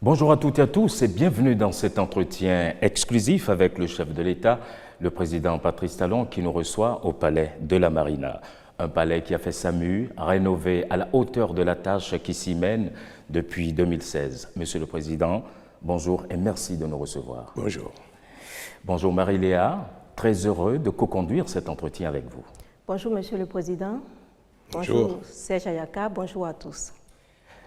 Bonjour à toutes et à tous et bienvenue dans cet entretien exclusif avec le chef de l'État, le président Patrice Talon, qui nous reçoit au palais de la Marina. Un palais qui a fait sa mue, rénové à la hauteur de la tâche qui s'y mène depuis 2016. Monsieur le Président, bonjour et merci de nous recevoir. Bonjour. Bonjour Marie-Léa, très heureux de co-conduire cet entretien avec vous. Bonjour Monsieur le Président. Bonjour. Serge Ayaka, bonjour à tous.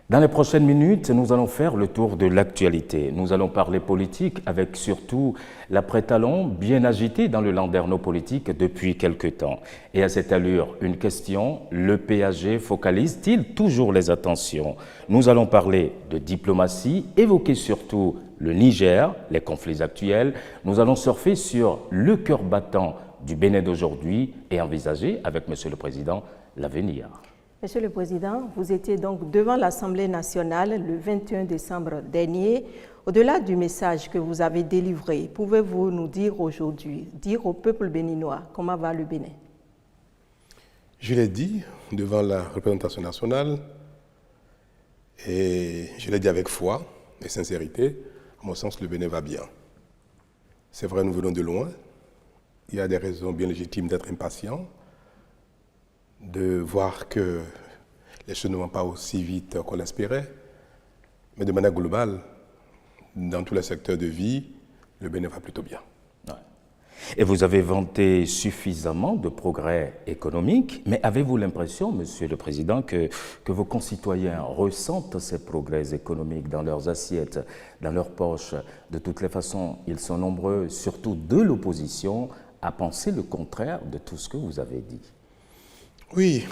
Dans les prochaines minutes, nous allons faire le tour de l'actualité. Nous allons parler politique avec surtout l'après-Talon bien agité dans le landerneau politique depuis quelque temps. Et à cette allure, une question, le PAG focalise-t-il toujours les attentions? Nous allons parler de diplomatie, évoquer surtout le Niger, les conflits actuels. Nous allons surfer sur le cœur battant du Bénin d'aujourd'hui et envisager avec Monsieur le Président l'avenir. Monsieur le Président, vous étiez donc devant l'Assemblée nationale le 21 décembre dernier. Au-delà du message que vous avez délivré, pouvez-vous nous dire aujourd'hui, dire au peuple béninois, comment va le Bénin? Je l'ai dit devant la représentation nationale et je l'ai dit avec foi et sincérité. À mon sens, le Bénin va bien. C'est vrai, nous venons de loin. Il y a des raisons bien légitimes d'être impatients, de voir que les choses ne vont pas aussi vite qu'on l'espérait. Mais de manière globale, dans tous les secteurs de vie, le Bénin va plutôt bien. Et vous avez vanté suffisamment de progrès économiques, mais avez-vous l'impression, Monsieur le Président, que vos concitoyens ressentent ces progrès économiques dans leurs assiettes, dans leurs poches? De toutes les façons, ils sont nombreux, surtout de l'opposition, à penser le contraire de tout ce que vous avez dit. Oui,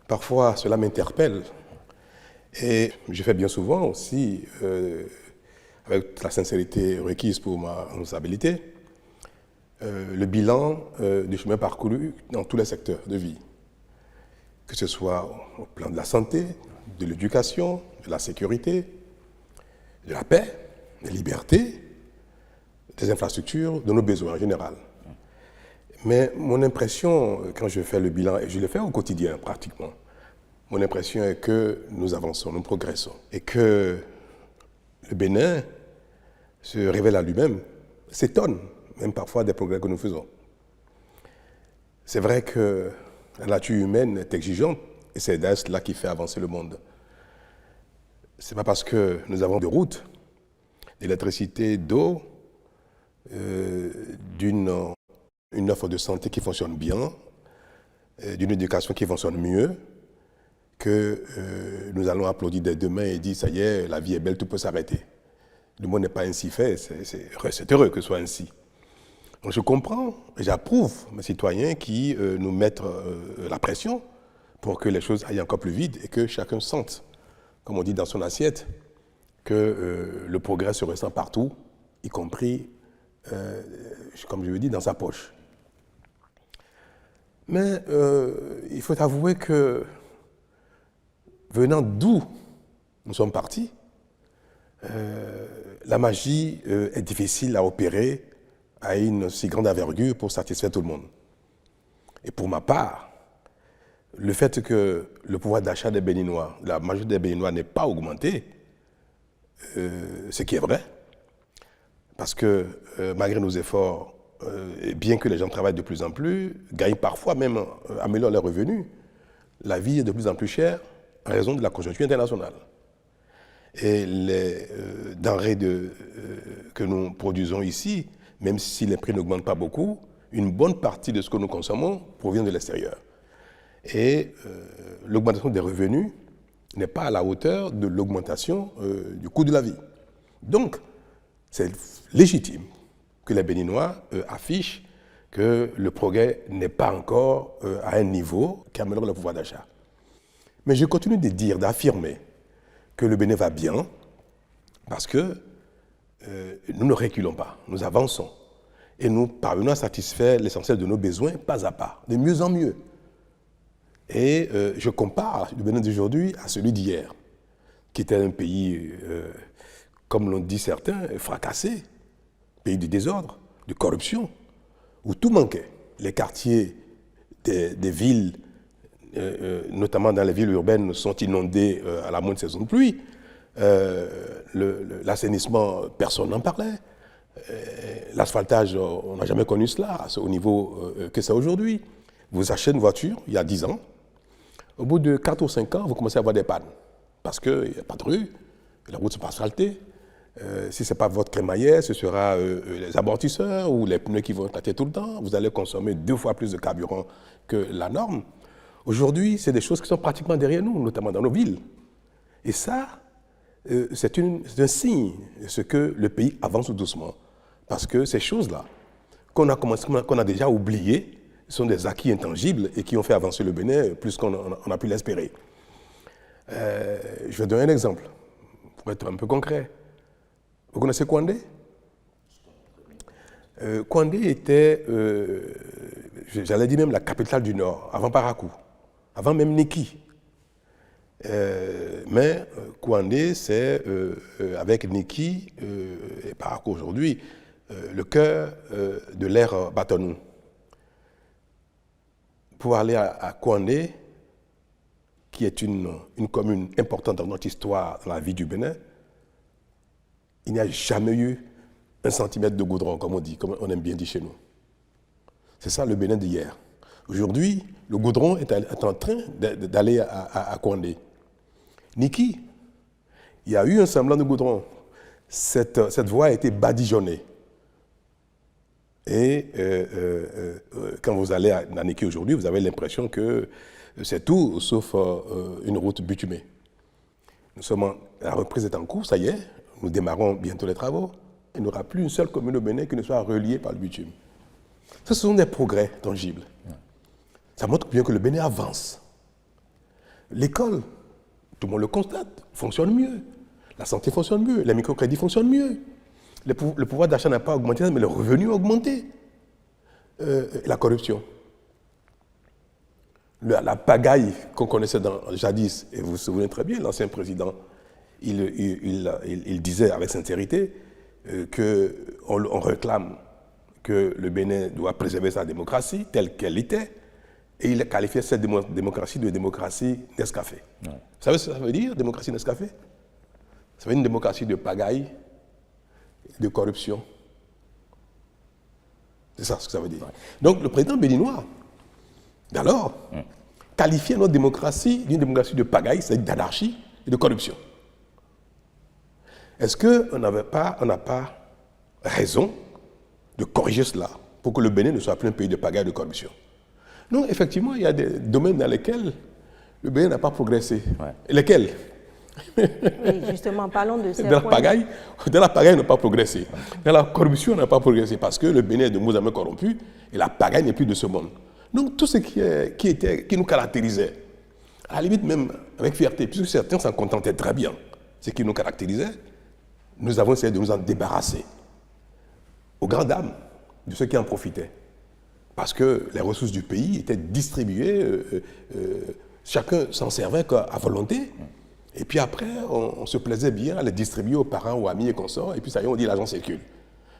parfois cela m'interpelle et je fais bien souvent aussi, avec la sincérité requise pour ma responsabilité, le bilan du chemin parcouru dans tous les secteurs de vie, que ce soit au plan de la santé, de l'éducation, de la sécurité, de la paix, des libertés, des infrastructures, de nos besoins en général. Mais mon impression, quand je fais le bilan, et je le fais au quotidien pratiquement, mon impression est que nous avançons, nous progressons. Et que le Bénin se révèle à lui-même, s'étonne même parfois des progrès que nous faisons. C'est vrai que la nature humaine est exigeante et c'est d'ailleurs cela qui fait avancer le monde. Ce n'est pas parce que nous avons des routes, d'électricité, d'eau, une offre de santé qui fonctionne bien, d'une éducation qui fonctionne mieux, que nous allons applaudir dès demain et dire « ça y est, la vie est belle, tout peut s'arrêter ». Le monde n'est pas ainsi fait, c'est heureux que ce soit ainsi. Donc je comprends et j'approuve mes citoyens qui nous mettent la pression pour que les choses aillent encore plus vite et que chacun sente, comme on dit dans son assiette, que le progrès se ressent partout, y compris, comme je le dis, dans sa poche. Mais il faut avouer que, venant d'où nous sommes partis, la magie est difficile à opérer à une si grande envergure pour satisfaire tout le monde. Et pour ma part, le fait que le pouvoir d'achat des Béninois, la majorité des Béninois n'ait pas augmenté, ce qui est vrai, parce que malgré nos efforts, bien que les gens travaillent de plus en plus, gagnent parfois même, améliorent leurs revenus, la vie est de plus en plus chère en raison de la conjoncture internationale. Et les denrées que nous produisons ici, même si les prix n'augmentent pas beaucoup, une bonne partie de ce que nous consommons provient de l'extérieur. Et l'augmentation des revenus n'est pas à la hauteur de l'augmentation du coût de la vie. Donc, c'est légitime que les Béninois affichent que le progrès n'est pas encore à un niveau qui améliore le pouvoir d'achat. Mais je continue de dire, d'affirmer que le Bénin va bien parce que nous ne reculons pas, nous avançons et nous parvenons à satisfaire l'essentiel de nos besoins pas à pas, de mieux en mieux. Et je compare le Bénin d'aujourd'hui à celui d'hier, qui était un pays, comme l'ont dit certains, fracassé, pays de désordre, de corruption, où tout manquait. Les quartiers des villes, notamment dans les villes urbaines, sont inondés à la moindre saison de pluie. L'assainissement, personne n'en parlait. L'asphaltage, on n'a jamais connu cela au niveau que c'est aujourd'hui. Vous achetez une voiture, il y a 10 ans, au bout de 4 ou 5 ans, vous commencez à avoir des pannes. Parce qu'il n'y a pas de rue, les routes ne sont pas asphaltées. Si ce n'est pas votre crémaillère, ce sera les amortisseurs ou les pneus qui vont éclater tout le temps. Vous allez consommer 2 fois plus de carburant que la norme. Aujourd'hui, c'est des choses qui sont pratiquement derrière nous, notamment dans nos villes. Et ça, c'est un signe de ce que le pays avance doucement. Parce que ces choses-là, qu'on a déjà oubliées, sont des acquis intangibles et qui ont fait avancer le Bénin plus qu'on a pu l'espérer. Je vais donner un exemple, pour être un peu concret. Vous connaissez Kouandé? Kouandé était, j'allais dire même la capitale du Nord, avant Parakou, avant même Niki. Mais Kouandé, c'est, avec Niki et Parakou aujourd'hui, le cœur de l'ère Batonou. Pour aller à Kouandé, qui est une commune importante dans notre histoire, dans la vie du Bénin, il n'y a jamais eu 1 centimètre de goudron, comme on dit, comme on aime bien dire chez nous. C'est ça le Bénin d'hier. Aujourd'hui, le goudron est en train d'aller à Kouandé. Niki, il y a eu un semblant de goudron. Cette voie a été badigeonnée. Et quand vous allez à Niki aujourd'hui, vous avez l'impression que c'est tout sauf une route bitumée. La reprise est en cours, ça y est, nous démarrons bientôt les travaux. Il n'y aura plus une seule commune au Bénin qui ne soit reliée par le bitume. Ce sont des progrès tangibles. Ça montre bien que le Bénin avance. L'école, tout le monde le constate, fonctionne mieux. La santé fonctionne mieux, les microcrédits fonctionnent mieux. Le pouvoir d'achat n'a pas augmenté, mais le revenu a augmenté. La corruption. La pagaille qu'on connaissait jadis, et vous vous souvenez très bien, l'ancien président, il disait avec sincérité qu'on réclame que le Bénin doit préserver sa démocratie telle qu'elle était, et il qualifiait cette démocratie de démocratie Nescafé. Ouais. Vous savez ce que ça veut dire, démocratie Nescafé? Ça veut dire une démocratie de pagaille, de corruption. C'est ça ce que ça veut dire. Ouais. Donc le président béninois, d'alors, qualifiait notre démocratie d'une démocratie de pagaille, c'est-à-dire d'anarchie et de corruption. Est-ce qu'on n'a pas raison de corriger cela pour que le Bénin ne soit plus un pays de pagaille et de corruption? Non, effectivement, il y a des domaines dans lesquels le Bénin n'a pas progressé. Ouais. Et lesquels? Oui, justement, parlons de ces points. Dans la pagaille, on n'a pas progressé. Dans la corruption, on n'a pas progressé parce que le Bénin est de moins en moins corrompu et la pagaille n'est plus de ce monde. Donc, tout ce qui nous caractérisait, à la limite même avec fierté, puisque certains s'en contentaient très bien, ce qui nous caractérisait, nous avons essayé de nous en débarrasser. Aux grandes dames de ceux qui en profitaient. Parce que les ressources du pays étaient distribuées, chacun s'en servait à volonté. Et puis après, on se plaisait bien à les distribuer aux parents, aux amis et consorts, et puis ça y est, on dit l'argent circule.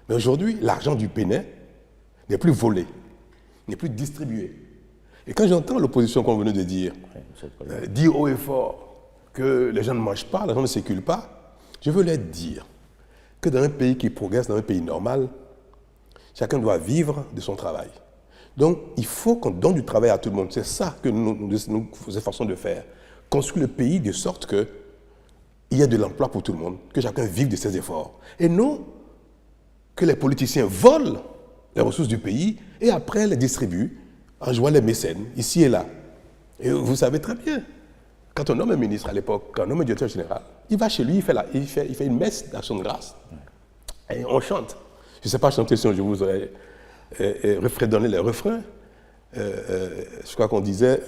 Mais aujourd'hui, l'argent du Bénin n'est plus volé, n'est plus distribué. Et quand j'entends l'opposition qu'on venait de dire, dire haut et fort que les gens ne mangent pas, l'argent ne circule pas, je veux leur dire que dans un pays qui progresse, dans un pays normal, chacun doit vivre de son travail. Donc, il faut qu'on donne du travail à tout le monde. C'est ça que nous efforçons de faire. Construire le pays de sorte qu'il y ait de l'emploi pour tout le monde, que chacun vive de ses efforts. Et non que les politiciens volent les ressources du pays et après les distribuent en jouant les mécènes, ici et là. Et vous savez très bien, quand on nomme un ministre à l'époque, quand on nomme un directeur général, il va chez lui, il fait une messe d'action de grâce. Et on chante. Je ne sais pas chanter si je vous aurais donné les refrains. Je crois qu'on disait...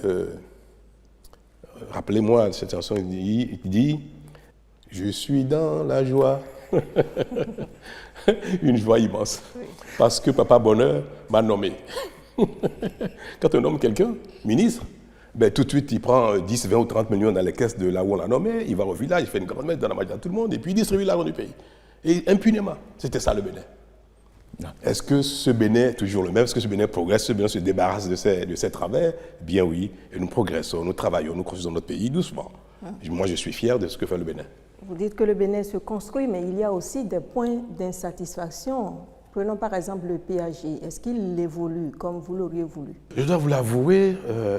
rappelez-moi cette chanson qui dit « Je suis dans la joie ». Une joie immense. Parce que Papa Bonheur m'a nommé. Quand on nomme quelqu'un, ministre, ben, tout de suite, il prend 10, 20 ou 30 millions dans les caisses de là où on l'a nommé, il va au village, il fait une grande messe, donne la magie à tout le monde, et puis il distribue l'argent du pays. Et impunément, c'était ça le Bénin. Est-ce que ce Bénin est toujours le même? Est-ce que ce Bénin progresse? Ce Bénin se débarrasse de ses travers? Bien oui, et nous progressons, nous travaillons, nous construisons notre pays doucement. Moi, je suis fier de ce que fait le Bénin. Vous dites que le Bénin se construit, mais il y a aussi des points d'insatisfaction. Prenons par exemple le PAG. Est-ce qu'il évolue comme vous l'auriez voulu? Je dois vous l'avouer,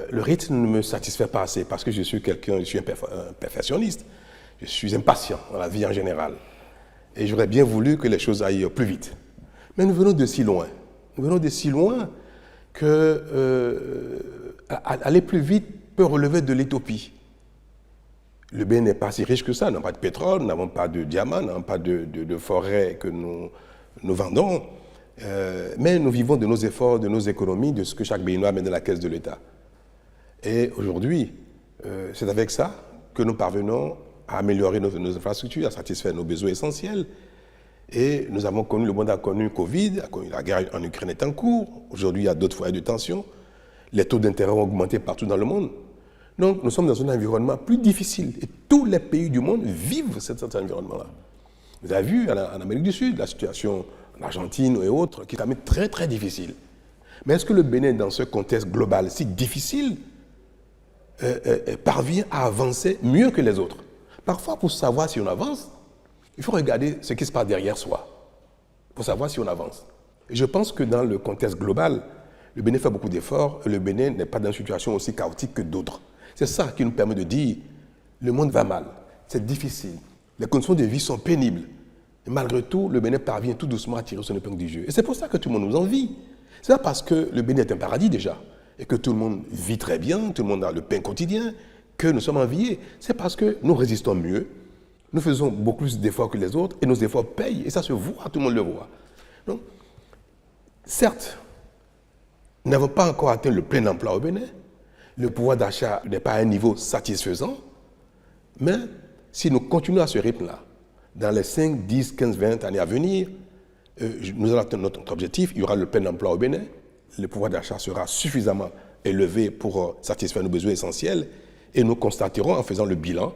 le rythme ne me satisfait pas assez parce que je suis un perfectionniste. Je suis impatient dans la vie en général. Et j'aurais bien voulu que les choses aillent plus vite. Mais nous venons de si loin. Nous venons de si loin que aller plus vite peut relever de l'utopie. Le Bénin n'est pas si riche que ça. Nous n'avons pas de pétrole, nous n'avons pas de diamants, nous n'avons pas de forêts que nous vendons. Mais nous vivons de nos efforts, de nos économies, de ce que chaque Béninois met dans la caisse de l'État. Et aujourd'hui, c'est avec ça que nous parvenons à améliorer nos infrastructures, à satisfaire nos besoins essentiels. Et nous avons connu, le monde a connu Covid, la guerre en Ukraine est en cours. Aujourd'hui, il y a d'autres foyers de tension. Les taux d'intérêt ont augmenté partout dans le monde. Donc, nous sommes dans un environnement plus difficile. Et tous les pays du monde vivent cet environnement-là. Vous avez vu en Amérique du Sud, la situation en Argentine et autres, qui est quand même très, très difficile. Mais est-ce que le Bénin, dans ce contexte global si difficile, parvient à avancer mieux que les autres? Parfois, pour savoir si on avance, il faut regarder ce qui se passe derrière soi, pour savoir si on avance. Et je pense que dans le contexte global, le Bénin fait beaucoup d'efforts, et le Bénin n'est pas dans une situation aussi chaotique que d'autres. C'est ça qui nous permet de dire, le monde va mal, c'est difficile, les conditions de vie sont pénibles. Et malgré tout, le Bénin parvient tout doucement à tirer son épingle du jeu. Et c'est pour ça que tout le monde nous envie. C'est pas parce que le Bénin est un paradis déjà, et que tout le monde vit très bien, tout le monde a le pain quotidien, que nous sommes enviés. C'est parce que nous résistons mieux, nous faisons beaucoup plus d'efforts que les autres, et nos efforts payent, et ça se voit, tout le monde le voit. Donc, certes, nous n'avons pas encore atteint le plein emploi au Bénin, le pouvoir d'achat n'est pas à un niveau satisfaisant, mais si nous continuons à ce rythme-là, dans les 5, 10, 15, 20 années à venir, nous allons atteindre notre objectif, il y aura le plein emploi au Bénin, le pouvoir d'achat sera suffisamment élevé pour satisfaire nos besoins essentiels, et nous constaterons en faisant le bilan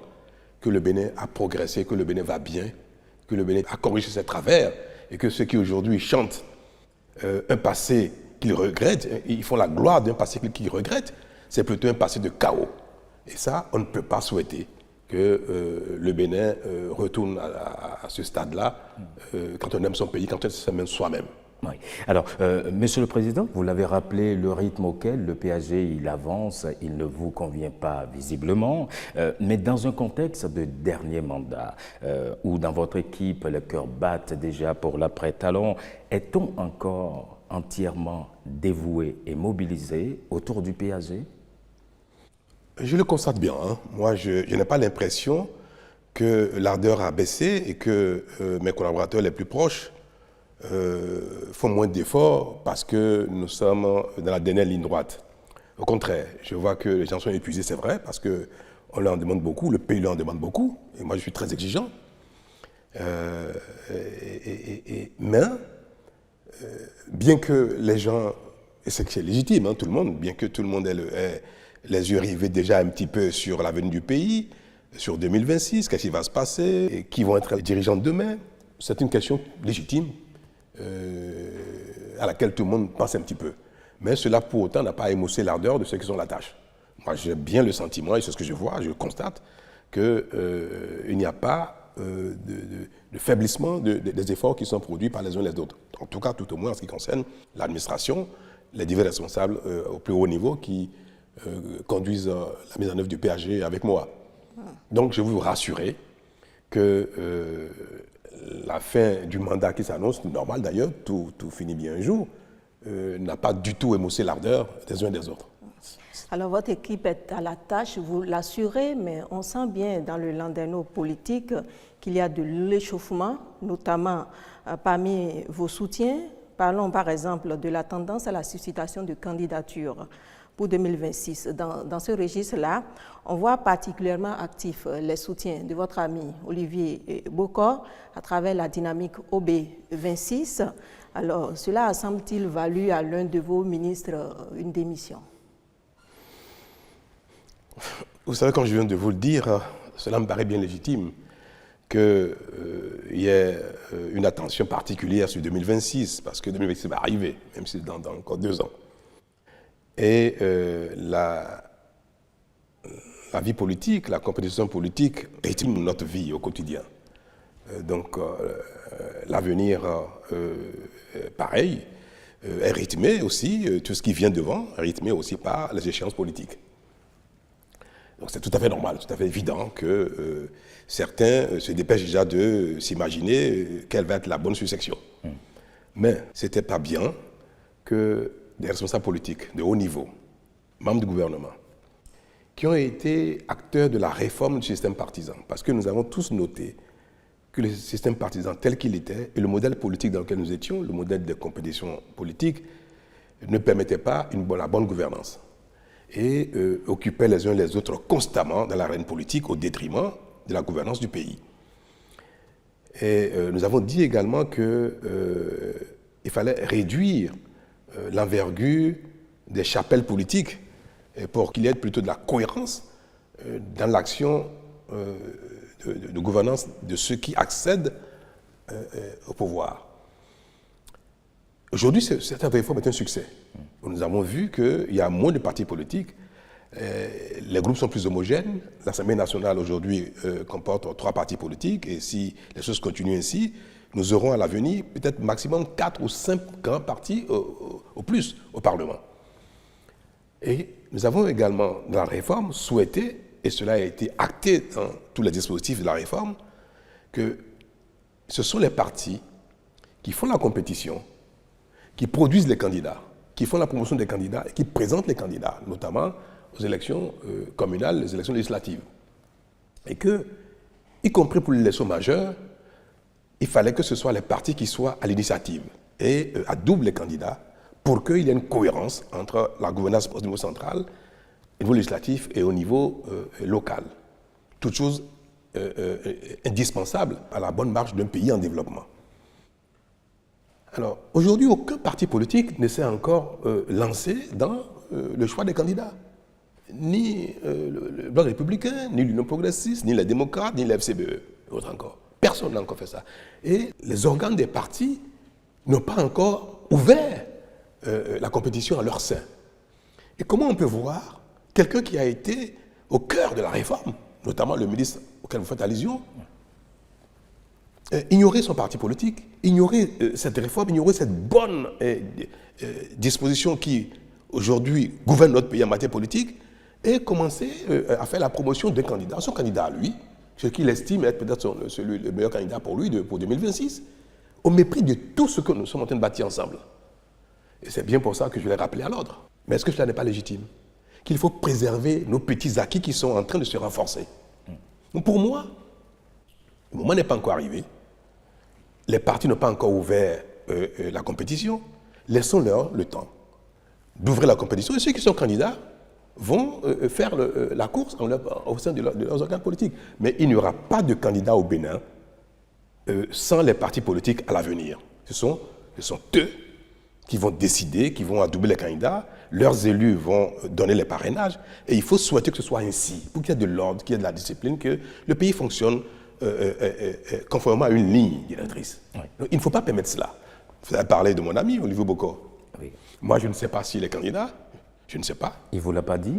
que le Bénin a progressé, que le Bénin va bien, que le Bénin a corrigé ses travers, et que ceux qui aujourd'hui chantent un passé qu'ils regrettent, ils font la gloire d'un passé qu'ils regrettent, c'est plutôt un passé de chaos. Et ça, on ne peut pas souhaiter que le Bénin retourne à ce stade-là quand on aime son pays, quand on s'aime soi-même. Oui. Alors, Monsieur le Président, vous l'avez rappelé, le rythme auquel le PAG il avance, il ne vous convient pas visiblement, mais dans un contexte de dernier mandat, où dans votre équipe, les cœurs battent déjà pour l'après-talon, est-on encore entièrement dévoué et mobilisé autour du PAG? Je le constate bien. Hein. Moi, je n'ai pas l'impression que l'ardeur a baissé et que mes collaborateurs les plus proches font moins d'efforts parce que nous sommes dans la dernière ligne droite. Au contraire, je vois que les gens sont épuisés, c'est vrai, parce qu'on leur en demande beaucoup, le pays leur en demande beaucoup, et moi je suis très exigeant. Mais, bien que les gens, et c'est légitime, hein, tout le monde, bien que tout le monde ait les yeux rivés déjà un petit peu sur l'avenir du pays, sur 2026, qu'est-ce qui va se passer, et qui vont être les dirigeants de demain, c'est une question légitime. À laquelle tout le monde pense un petit peu. Mais cela, pour autant, n'a pas émoussé l'ardeur de ceux qui ont la tâche. Moi, j'ai bien le sentiment, et c'est ce que je vois, je constate, qu'il n'y a pas de faiblissement des efforts qui sont produits par les uns et les autres. En tout cas, tout au moins en ce qui concerne l'administration, les divers responsables au plus haut niveau qui conduisent la mise en œuvre du PAG avec moi. Donc, je veux vous rassurer que la fin du mandat qui s'annonce, normal d'ailleurs, tout finit bien un jour, n'a pas du tout émoussé l'ardeur des uns et des autres. Alors votre équipe est à la tâche, vous l'assurez, mais on sent bien dans le landerneau politique qu'il y a de l'échauffement, notamment parmi vos soutiens. Parlons par exemple de la tendance à la suscitation de candidatures pour 2026. Dans ce registre-là, on voit particulièrement actifs les soutiens de votre ami Olivier Bokor à travers la dynamique OB26. Alors, cela semble-t-il valu à l'un de vos ministres une démission? Vous savez, comme je viens de vous le dire, cela me paraît bien légitime qu'il y ait une attention particulière sur 2026, parce que 2026 va arriver, même si c'est dans encore 2 ans. Et la vie politique, la compétition politique rythme notre vie au quotidien. L'avenir, pareil, est rythmé aussi, tout ce qui vient devant est rythmé aussi par les échéances politiques. Donc c'est tout à fait normal, tout à fait évident que certains se dépêchent déjà de s'imaginer quelle va être la bonne succession. Mais ce n'était pas bien que des responsables politiques de haut niveau, membres du gouvernement, qui ont été acteurs de la réforme du système partisan, parce que nous avons tous noté que le système partisan tel qu'il était et le modèle politique dans lequel nous étions, le modèle de compétition politique, ne permettait pas la bonne gouvernance et occupaient les uns les autres constamment dans l'arène politique au détriment de la gouvernance du pays. Et nous avons dit également qu'il fallait réduire l'envergure des chapelles politiques pour qu'il y ait plutôt de la cohérence dans l'action de gouvernance de ceux qui accèdent au pouvoir. Aujourd'hui, cette réforme est un succès. Nous avons vu qu'il y a moins de partis politiques, les groupes sont plus homogènes. L'Assemblée nationale aujourd'hui comporte 3 partis politiques et si les choses continuent ainsi, nous aurons à l'avenir peut-être maximum 4 ou 5 grands partis au plus au Parlement. Et nous avons également, dans la réforme, souhaité, et cela a été acté dans tous les dispositifs de la réforme, que ce sont les partis qui font la compétition, qui produisent les candidats, qui font la promotion des candidats et qui présentent les candidats, notamment aux élections communales, les élections législatives. Et que, y compris pour l'élection majeure, il fallait que ce soit les partis qui soient à l'initiative et adoubent les candidats pour qu'il y ait une cohérence entre la gouvernance au niveau central, au niveau législatif et au niveau local. Toute chose indispensable à la bonne marche d'un pays en développement. Alors, aujourd'hui, aucun parti politique ne s'est encore lancé dans le choix des candidats. Ni le Bloc républicain, ni l'Union progressiste, ni les démocrates, ni l'FCBE, autre encore. Personne n'a encore fait ça. Et les organes des partis n'ont pas encore ouvert la compétition à leur sein. Et comment on peut voir quelqu'un qui a été au cœur de la réforme, notamment le ministre auquel vous faites allusion, ignorer son parti politique, ignorer cette réforme, ignorer cette bonne disposition qui, aujourd'hui, gouverne notre pays en matière politique, et commencer à faire la promotion d'un candidat, son candidat à lui, ce qu'il estime être peut-être le meilleur candidat pour lui pour 2026, au mépris de tout ce que nous sommes en train de bâtir ensemble. Et c'est bien pour ça que je l'ai rappelé à l'ordre. Mais est-ce que cela n'est pas légitime? Qu'il faut préserver nos petits acquis qui sont en train de se renforcer. Donc pour moi, le moment n'est pas encore arrivé. Les partis n'ont pas encore ouvert la compétition. Laissons-leur le temps d'ouvrir la compétition. Et ceux qui sont candidats vont faire la course au sein de leurs organes politiques. Mais il n'y aura pas de candidat au Bénin sans les partis politiques à l'avenir. Ce sont eux qui vont décider, qui vont adouber les candidats, leurs élus vont donner les parrainages, et il faut souhaiter que ce soit ainsi, pour qu'il y ait de l'ordre, qu'il y ait de la discipline, que le pays fonctionne conformément à une ligne directrice. Oui. Donc, il ne faut pas permettre cela. Vous avez parlé de mon ami, Olivier Boko. Oui. Moi, je ne sais pas s'il est candidat, je ne sais pas. Il ne vous l'a pas dit?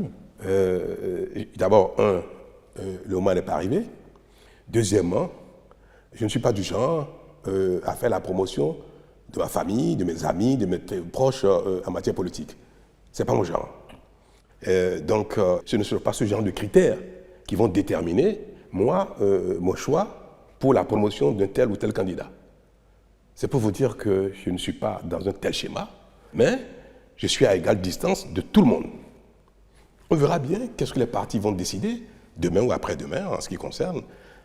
D'abord, le moment n'est pas arrivé. Deuxièmement, je ne suis pas du genre à faire la promotion de ma famille, de mes amis, de mes proches en matière politique. Ce n'est pas mon genre. Donc, ce ne sont pas ce genre de critères qui vont déterminer, moi, mon choix pour la promotion d'un tel ou tel candidat. C'est pour vous dire que je ne suis pas dans un tel schéma, mais je suis à égale distance de tout le monde. On verra bien qu'est-ce que les partis vont décider demain ou après-demain en ce qui concerne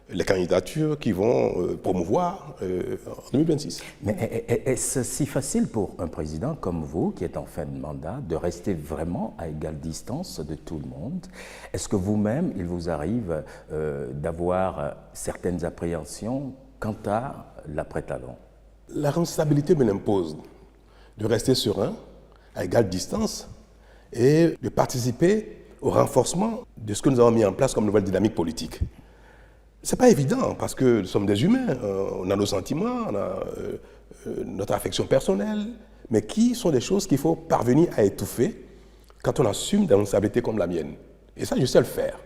les candidatures qui vont promouvoir en 2026. Mais est-ce si facile pour un président comme vous, qui est en fin de mandat, de rester vraiment à égale distance de tout le monde? Est-ce que vous-même, il vous arrive d'avoir certaines appréhensions quant à l'après-talon? La responsabilité me l'impose de rester serein, à égale distance, et de participer au renforcement de ce que nous avons mis en place comme nouvelle dynamique politique. Ce n'est pas évident parce que nous sommes des humains, on a nos sentiments, on a notre affection personnelle, mais qui sont des choses qu'il faut parvenir à étouffer quand on assume des responsabilités comme la mienne. Et ça, je sais le faire.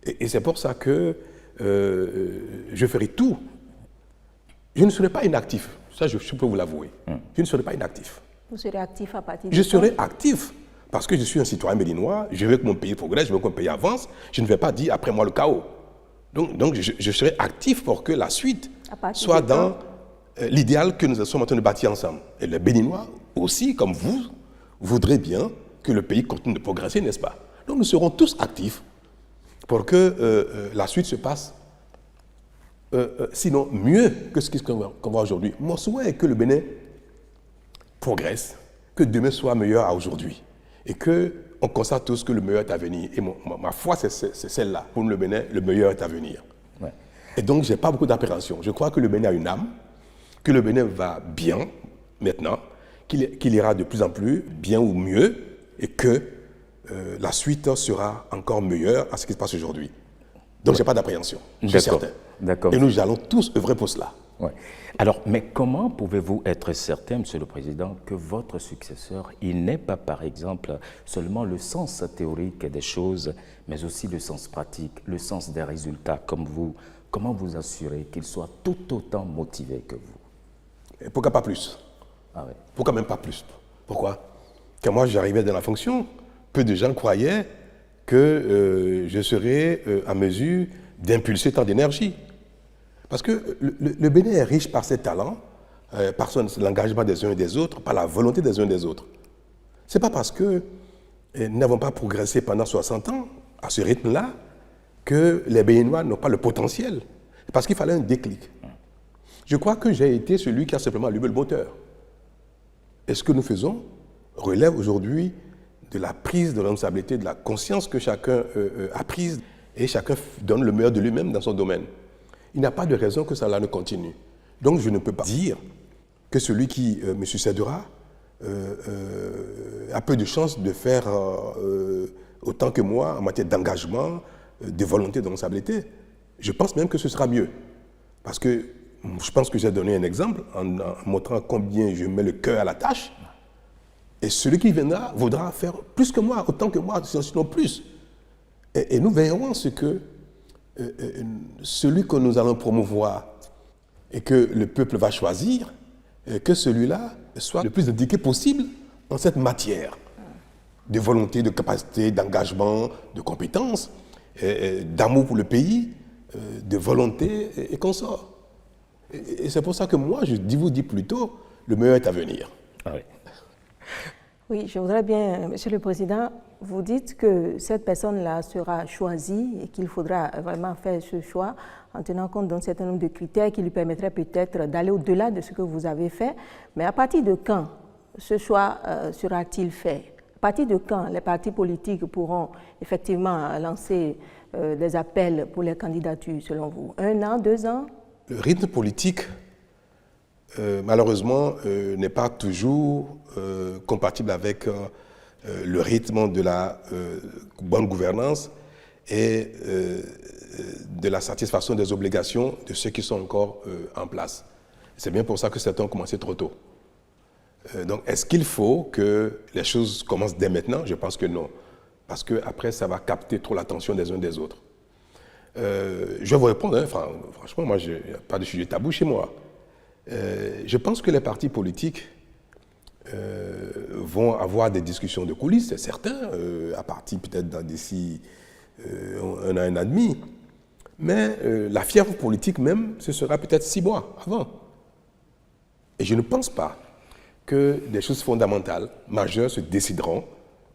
Et c'est pour ça que je ferai tout. Je ne serai pas inactif, ça je peux vous l'avouer. Je ne serai pas inactif. Vous serez actif à partir de Je quand? serai actif parce que je suis un citoyen béninois, je veux que mon pays progresse, je veux que mon pays avance, je ne vais pas dire après moi le chaos. Donc je serai actif pour que la suite soit dans l'idéal que nous sommes en train de bâtir ensemble. Et les Béninois aussi, comme vous, voudraient bien que le pays continue de progresser, n'est-ce pas? Donc nous serons tous actifs pour que la suite se passe, sinon mieux que ce qu'on voit aujourd'hui. Mon souhait est que le Bénin progresse, que demain soit meilleur à aujourd'hui et qu'on constate tous que le meilleur est à venir. Et ma foi, c'est celle-là. Pour le Bénin, le meilleur est à venir. Ouais. Et donc, je n'ai pas beaucoup d'appréhension. Je crois que le Bénin a une âme, que le Bénin va bien maintenant, qu'il ira de plus en plus bien ou mieux et que la suite sera encore meilleure à ce qui se passe aujourd'hui. Donc, je n'ai pas d'appréhension, je suis certain. Et nous allons tous œuvrer pour cela. Ouais. Alors, mais comment pouvez-vous être certain, Monsieur le Président, que votre successeur, il n'ait pas, par exemple, seulement le sens théorique des choses, mais aussi le sens pratique, le sens des résultats comme vous? Comment vous assurez qu'il soit tout autant motivé que vous? Et pourquoi pas plus? Ah ouais. Pourquoi même pas plus? Pourquoi? Quand moi j'arrivais dans la fonction, peu de gens croyaient que je serais en mesure d'impulser tant d'énergie. Parce que le Bénin est riche par ses talents, par l'engagement des uns et des autres, par la volonté des uns et des autres. Ce n'est pas parce que nous n'avons pas progressé pendant 60 ans à ce rythme-là que les Béninois n'ont pas le potentiel. C'est parce qu'il fallait un déclic. Je crois que j'ai été celui qui a simplement allumé le moteur. Et ce que nous faisons relève aujourd'hui de la prise de responsabilité, de la conscience que chacun a prise et chacun donne le meilleur de lui-même dans son domaine. Il n'y a pas de raison que cela ne continue. Donc je ne peux pas dire que celui qui me succédera a peu de chances de faire autant que moi en matière d'engagement, de volonté, de responsabilité. Je pense même que ce sera mieux. Parce que je pense que j'ai donné un exemple en montrant combien je mets le cœur à la tâche. Et celui qui viendra voudra faire plus que moi, autant que moi, sinon plus. Et nous veillerons à ce que celui que nous allons promouvoir et que le peuple va choisir, que celui-là soit le plus indiqué possible en cette matière de volonté, de capacité, d'engagement, de compétence, d'amour pour le pays, de volonté et consort. Et c'est pour ça que moi, je vous dis plutôt, le meilleur est à venir. Ah oui. Oui, je voudrais bien, Monsieur le Président, vous dites que cette personne-là sera choisie et qu'il faudra vraiment faire ce choix en tenant compte d'un certain nombre de critères qui lui permettraient peut-être d'aller au-delà de ce que vous avez fait. Mais à partir de quand ce choix sera-t-il fait? À partir de quand les partis politiques pourront effectivement lancer des appels pour les candidatures, selon vous? 1 an, 2 ans? Le rythme politique, malheureusement, n'est pas toujours compatible avec le rythme de la bonne gouvernance et de la satisfaction des obligations de ceux qui sont encore en place. C'est bien pour ça que certains ont commencé trop tôt. Donc, est-ce qu'il faut que les choses commencent dès maintenant? Je pense que non. Parce qu'après, ça va capter trop l'attention des uns des autres. Je vais vous répondre, hein, franchement, moi, il n'y a pas de sujet tabou chez moi. Je pense que les partis politiques vont avoir des discussions de coulisses, c'est certain, à partir peut-être d'ici 1 an et demi. Mais la fièvre politique même, ce sera peut-être 6 mois avant. Et je ne pense pas que des choses fondamentales, majeures, se décideront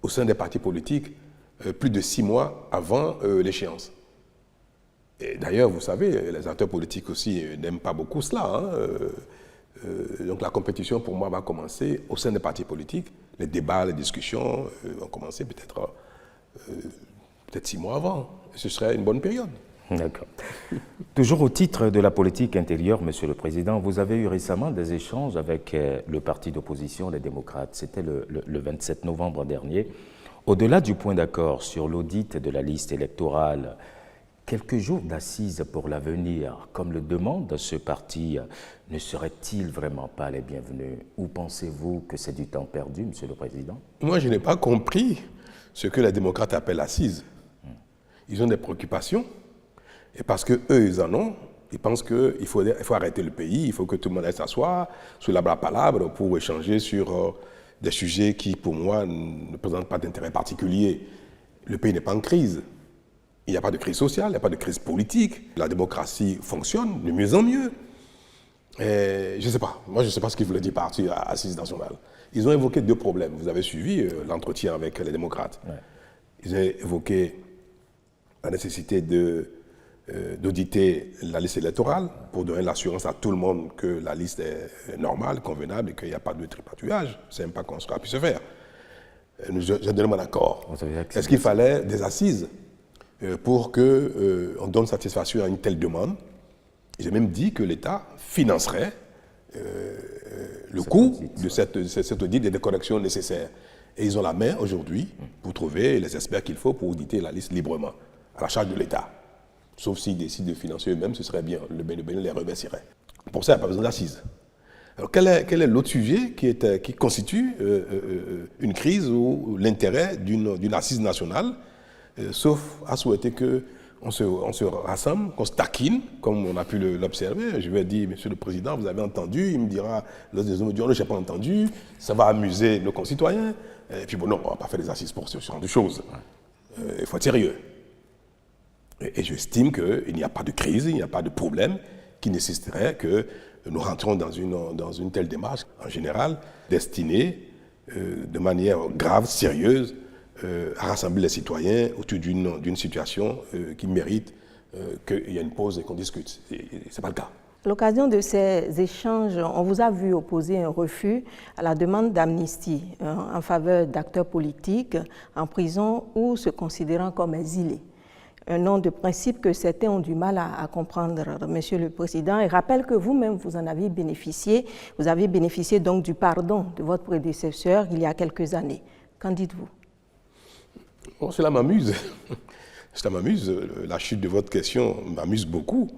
au sein des partis politiques plus de 6 mois avant l'échéance. Et d'ailleurs, vous savez, les acteurs politiques aussi n'aiment pas beaucoup cela. Hein. Donc la compétition, pour moi, va commencer au sein des partis politiques. Les débats, les discussions vont commencer peut-être 6 mois avant. Ce serait une bonne période. D'accord. Toujours au titre de la politique intérieure, Monsieur le Président, vous avez eu récemment des échanges avec le parti d'opposition, les démocrates. C'était le 27 novembre dernier. Au-delà du point d'accord sur l'audit de la liste électorale, quelques jours d'assises pour l'avenir, comme le demande ce parti, ne seraient-ils vraiment pas les bienvenus? Ou pensez-vous que c'est du temps perdu, Monsieur le Président? Moi, je n'ai pas compris ce que les démocrates appellent assises. ils ont des préoccupations, et parce qu'eux, ils en ont, ils pensent qu'il faut arrêter le pays, il faut que tout le monde aille s'asseoir sous la palabre pour échanger sur des sujets qui, pour moi, ne présentent pas d'intérêt particulier. Le pays n'est pas en crise. Il n'y a pas de crise sociale, il n'y a pas de crise politique. La démocratie fonctionne de mieux en mieux. Et je ne sais pas. Moi, je ne sais pas ce qu'ils voulaient dire par assise nationale. Ils ont évoqué 2 problèmes. Vous avez suivi l'entretien avec les démocrates. Ouais. Ils ont évoqué la nécessité d'auditer la liste électorale pour donner l'assurance à tout le monde que la liste est normale, convenable et qu'il n'y a pas de tripatouillage. C'est même pas qu'on sera pu se faire. J'ai donné mon accord. Est-ce qu'il fallait des assises pour qu'on donne satisfaction à une telle demande? J'ai même dit que l'État financerait le coût de cette audit et des corrections nécessaires. Et ils ont la main aujourd'hui pour trouver les experts qu'il faut pour auditer la liste librement, à la charge de l'État. Sauf s'ils décident de financer eux-mêmes, ce serait bien, le Bénin les remercierait. Pour ça, il n'y a pas besoin d'assises. Alors quel est l'autre sujet qui constitue une crise ou l'intérêt d'une assise nationale, sauf à souhaiter qu'on se rassemble, qu'on se taquine, comme on a pu l'observer. Je vais dire, Monsieur le Président, vous avez entendu, il me dira, l'autre des hommes me diront, je n'ai pas entendu, ça va amuser nos concitoyens. Et puis bon, non, on ne va pas faire des assises pour ce genre de choses. Il faut être sérieux. Et j'estime qu'il n'y a pas de crise, il n'y a pas de problème qui nécessiterait que nous rentrions dans une telle démarche, en général, destinée de manière grave, sérieuse, à rassembler les citoyens autour d'une situation qui mérite qu'il y ait une pause et qu'on discute. Ce n'est pas le cas. À l'occasion de ces échanges, on vous a vu opposer un refus à la demande d'amnistie en faveur d'acteurs politiques en prison ou se considérant comme exilés. Un nom de principe que certains ont du mal à comprendre, Monsieur le Président, et rappelle que vous-même, vous en avez bénéficié. Vous avez bénéficié donc du pardon de votre prédécesseur il y a quelques années. Qu'en dites-vous? Bon, cela m'amuse. Cela m'amuse. La chute de votre question m'amuse beaucoup,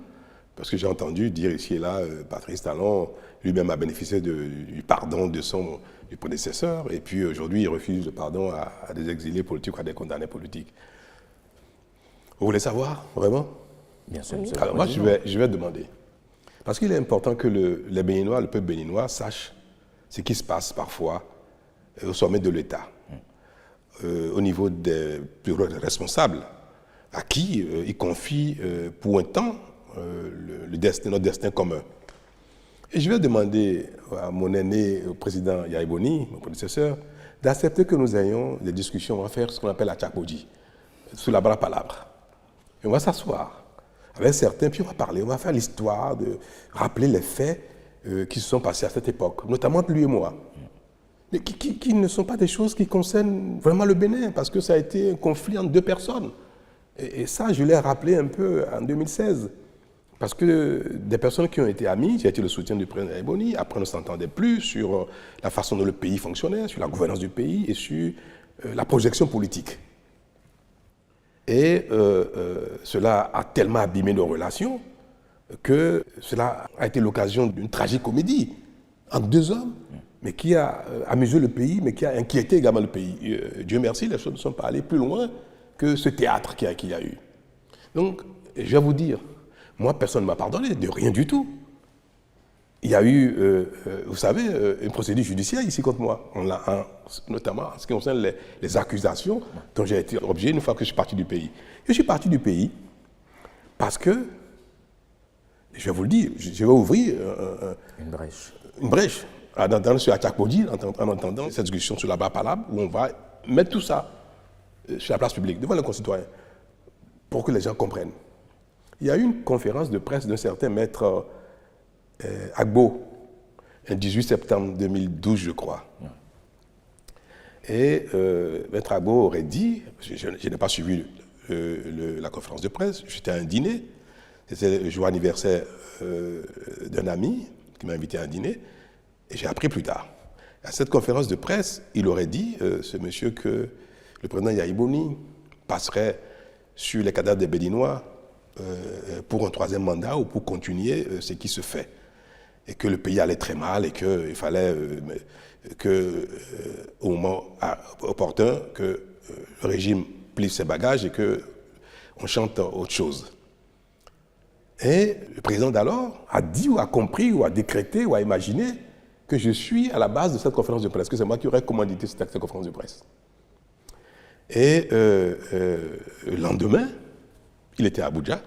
parce que j'ai entendu dire ici et là, Patrice Talon lui-même a bénéficié du pardon du prédécesseur, et puis aujourd'hui, il refuse le pardon à des exilés politiques ou à des condamnés politiques. Vous voulez savoir, vraiment? Bien sûr. Alors moi, je vais demander. Parce qu'il est important que les Béninois, le peuple béninois, sache ce qui se passe parfois au sommet de l'État, au niveau des plus gros responsables, à qui ils confient pour un temps notre destin commun. Et je vais demander à mon aîné, au président Yaya Boni, mon prédécesseur, d'accepter que nous ayons des discussions. On va faire ce qu'on appelle la tchakodi, sous la palabre. Et on va s'asseoir avec certains, puis on va parler, on va faire l'histoire, de rappeler les faits qui se sont passés à cette époque, notamment entre lui et moi. Mais qui ne sont pas des choses qui concernent vraiment le Bénin, parce que ça a été un conflit entre 2 personnes. Et ça, je l'ai rappelé un peu en 2016. Parce que des personnes qui ont été amies, j'ai été le soutien du président Eboni, après on ne s'entendait plus sur la façon dont le pays fonctionnait, sur la gouvernance du pays et sur la projection politique. Et cela a tellement abîmé nos relations que cela a été l'occasion d'une tragicomédie entre 2 hommes, mais qui a amusé le pays, mais qui a inquiété également le pays. Dieu merci, les choses ne sont pas allées plus loin que ce théâtre qu'il y a eu. Donc, je vais vous dire, moi, personne ne m'a pardonné, de rien du tout. Il y a eu, vous savez, une procédure judiciaire ici contre moi, notamment en ce qui concerne les accusations dont j'ai été objet une fois que je suis parti du pays. Je suis parti du pays parce que, je vais vous le dire, je vais ouvrir une brèche sur la tchakodi, en entendant cette discussion sur la palabre, où on va mettre tout ça sur la place publique, devant les concitoyens, pour que les gens comprennent. Il y a eu une conférence de presse d'un certain maître Agbo, le 18 septembre 2012, je crois. Et maître Agbo aurait dit, je n'ai pas suivi la conférence de presse, j'étais à un dîner, c'était le jour anniversaire d'un ami qui m'a invité à un dîner, et j'ai appris plus tard. À cette conférence de presse, il aurait dit, ce monsieur, que le président Yaya Boni passerait sur les cadavres des Béninois pour un 3e mandat ou pour continuer ce qui se fait. Et que le pays allait très mal et qu'il fallait au moment opportun que le régime plie ses bagages et qu'on on chante autre chose. Et le président d'alors a dit ou a compris ou a décrété ou a imaginé que je suis à la base de cette conférence de presse, que c'est moi qui aurais commandité cette conférence de presse. Et le lendemain, il était à Abuja,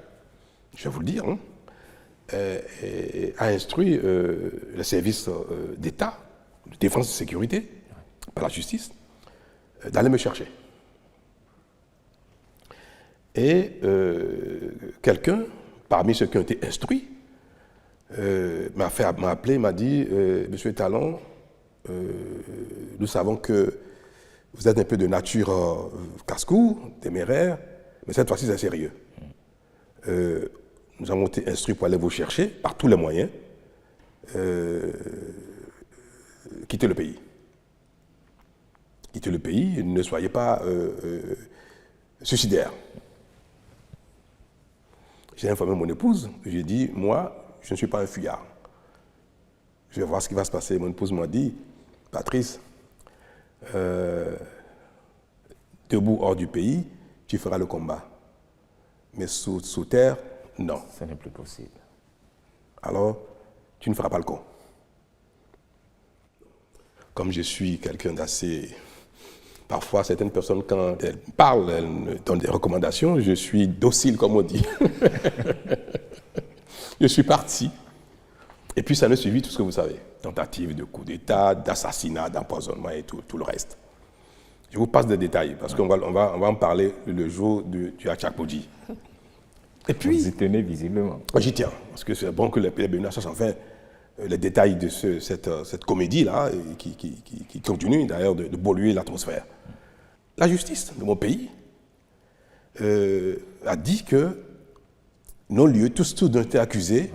je vais vous le dire, hein, et a instruit le service d'État, de défense et de sécurité, par la justice, d'aller me chercher. Et quelqu'un, parmi ceux qui ont été instruits, m'a appelé, m'a dit « Monsieur Talon, nous savons que vous êtes un peu de nature casse-cou, téméraire, mais cette fois-ci c'est sérieux. Nous avons été instruits pour aller vous chercher par tous les moyens, quittez le pays. Quittez le pays, ne soyez pas suicidaire. » J'ai informé mon épouse, j'ai dit, moi, je ne suis pas un fuyard. Je vais voir ce qui va se passer. Mon épouse m'a dit, Patrice, debout hors du pays, tu feras le combat. Mais sous terre, non. Ce n'est plus possible. Alors, tu ne feras pas le con. Comme je suis quelqu'un d'assez... Parfois, certaines personnes, quand elles parlent, elles me donnent des recommandations, je suis docile, comme on dit. Je suis parti. Et puis, ça ne suivit tout ce que vous savez. Tentative de coup d'État, d'assassinat, d'empoisonnement et tout le reste. Je vous passe des détails, parce qu'on va en parler le jour du Achakpoji. Et puis... Vous y tenez visiblement. J'y tiens, parce que c'est bon que les Béninois sachent enfin les détails de cette comédie-là, qui continue d'ailleurs de polluer l'atmosphère. La justice de mon pays a dit que non-lieu, tous dont étaient accusés